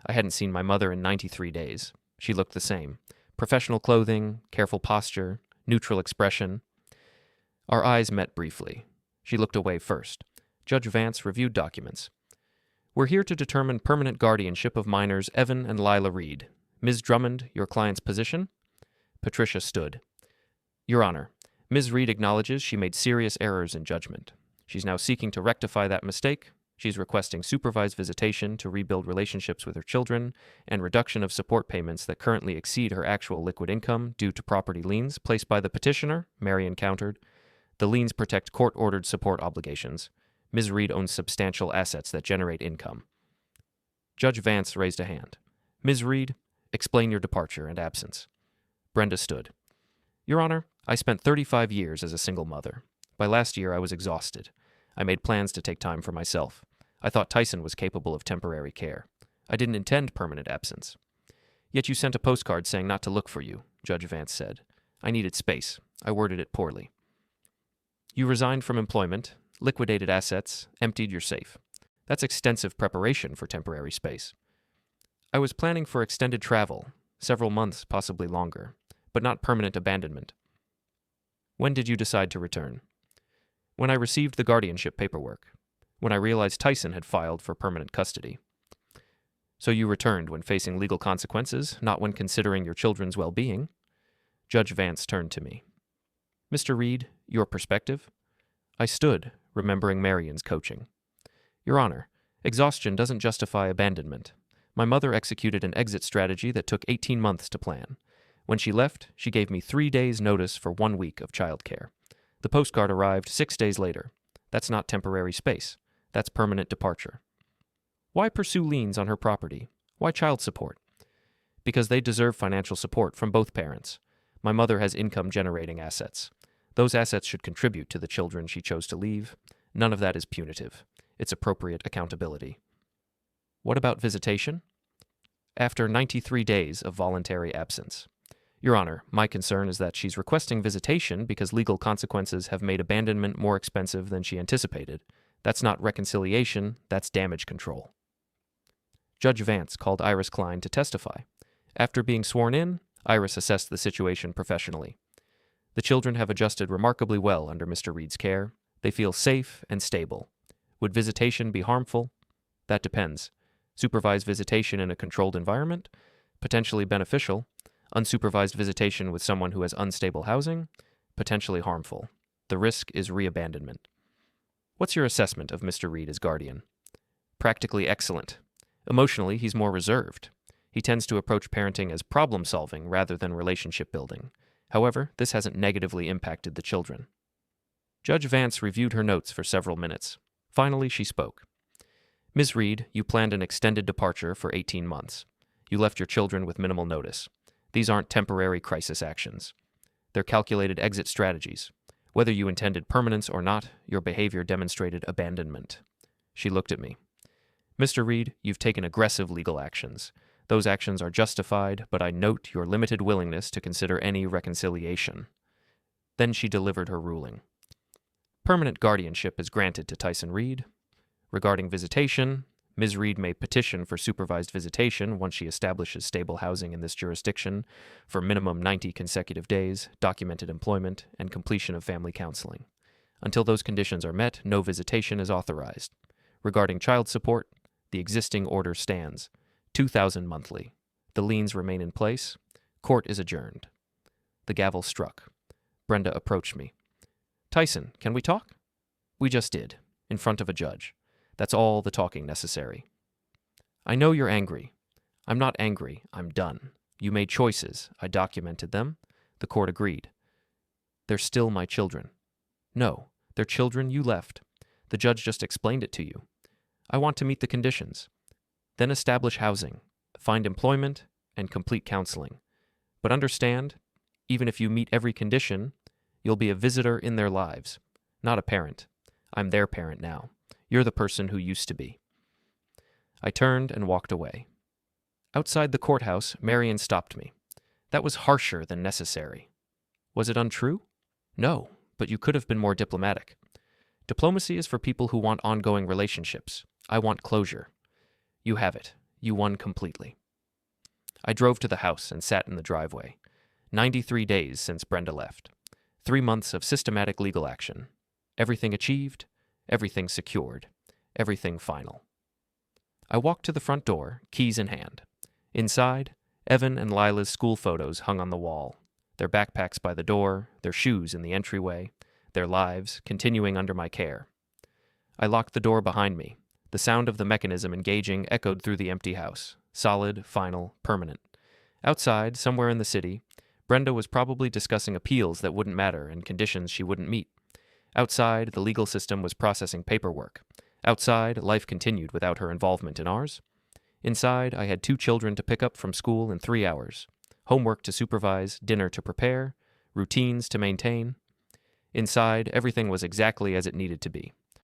I hadn't seen my mother in 93 days. She looked the same. Professional clothing, careful posture, neutral expression. Our eyes met briefly. She looked away first. Judge Vance reviewed documents. We're here to determine permanent guardianship of minors Evan and Lila Reed. Ms. Drummond, your client's position? Patricia stood. Your Honor, Ms. Reed acknowledges she made serious errors in judgment. She's now seeking to rectify that mistake. She's requesting supervised visitation to rebuild relationships with her children and reduction of support payments that currently exceed her actual liquid income due to property liens placed by the petitioner, Marion countered. The liens protect court-ordered support obligations. Ms. Reed owns substantial assets that generate income. Judge Vance raised a hand. Ms. Reed, explain your departure and absence. Brenda stood. Your Honor, I spent 35 years as a single mother. By last year, I was exhausted. I made plans to take time for myself. I thought Tyson was capable of temporary care. I didn't intend permanent absence. Yet you sent a postcard saying not to look for you, Judge Vance said. I needed space. I worded it poorly. You resigned from employment, liquidated assets, emptied your safe. That's extensive preparation for temporary space. I was planning for extended travel, several months, possibly longer, but not permanent abandonment. When did you decide to return? When I received the guardianship paperwork. When I realized Tyson had filed for permanent custody. So you returned when facing legal consequences, not when considering your children's well-being. Judge Vance turned to me. Mr. Reed, your perspective? I stood, remembering Marion's coaching. Your Honor, exhaustion doesn't justify abandonment. My mother executed an exit strategy that took 18 months to plan. When she left, she gave me 3 days' notice for 1 week of childcare. The postcard arrived 6 days later. That's not temporary space. That's permanent departure. Why pursue liens on her property? Why child support? Because they deserve financial support from both parents. My mother has income-generating assets. Those assets should contribute to the children she chose to leave. None of that is punitive. It's appropriate accountability. What about visitation? After 93 days of voluntary absence. Your Honor, my concern is that she's requesting visitation because legal consequences have made abandonment more expensive than she anticipated. That's not reconciliation, that's damage control. Judge Vance called Iris Klein to testify. After being sworn in, Iris assessed the situation professionally. The children have adjusted remarkably well under Mr. Reed's care. They feel safe and stable. Would visitation be harmful? That depends. Supervised visitation in a controlled environment? Potentially beneficial. Unsupervised visitation with someone who has unstable housing? Potentially harmful. The risk is re-abandonment. What's your assessment of Mr. Reed as guardian? Practically excellent. Emotionally, he's more reserved. He tends to approach parenting as problem-solving rather than relationship building. However, this hasn't negatively impacted the children. Judge Vance reviewed her notes for several minutes. Finally, she spoke. Ms. Reed, you planned an extended departure for 18 months. You left your children with minimal notice. These aren't temporary crisis actions. They're calculated exit strategies. Whether you intended permanence or not, your behavior demonstrated abandonment. She looked at me. Mr. Reed, you've taken aggressive legal actions. Those actions are justified, but I note your limited willingness to consider any reconciliation. Then she delivered her ruling. Permanent guardianship is granted to Tyson Reed. Regarding visitation, Ms. Reed may petition for supervised visitation once she establishes stable housing in this jurisdiction for minimum 90 consecutive days, documented employment, and completion of family counseling. Until those conditions are met, no visitation is authorized. Regarding child support, the existing order stands. $2,000 monthly. The liens remain in place. Court is adjourned. The gavel struck. Brenda approached me. Tyson, can we talk? We just did, in front of a judge. That's all the talking necessary. I know you're angry. I'm not angry. I'm done. You made choices. I documented them. The court agreed. They're still my children. No, they're children you left. The judge just explained it to you. I want to meet the conditions. Then establish housing, find employment, and complete counseling. But understand, even if you meet every condition, you'll be a visitor in their lives, not a parent. I'm their parent now. You're the person who used to be. I turned and walked away. Outside the courthouse, Marion stopped me. That was harsher than necessary. Was it untrue? No, but you could have been more diplomatic. Diplomacy is for people who want ongoing relationships. I want closure. You have it. You won completely. I drove to the house and sat in the driveway. 93 days since Brenda left. 3 months of systematic legal action. Everything achieved, everything secured, everything final. I walked to the front door, keys in hand. Inside, Evan and Lila's school photos hung on the wall, their backpacks by the door, their shoes in the entryway, their lives continuing under my care. I locked the door behind me. The sound of the mechanism engaging echoed through the empty house, solid, final, permanent. Outside, somewhere in the city, Brenda was probably discussing appeals that wouldn't matter and conditions she wouldn't meet. Outside, the legal system was processing paperwork. Outside, life continued without her involvement in ours. Inside, I had 2 children to pick up from school in 3 hours, homework to supervise, dinner to prepare, routines to maintain. Inside, everything was exactly as it needed to be.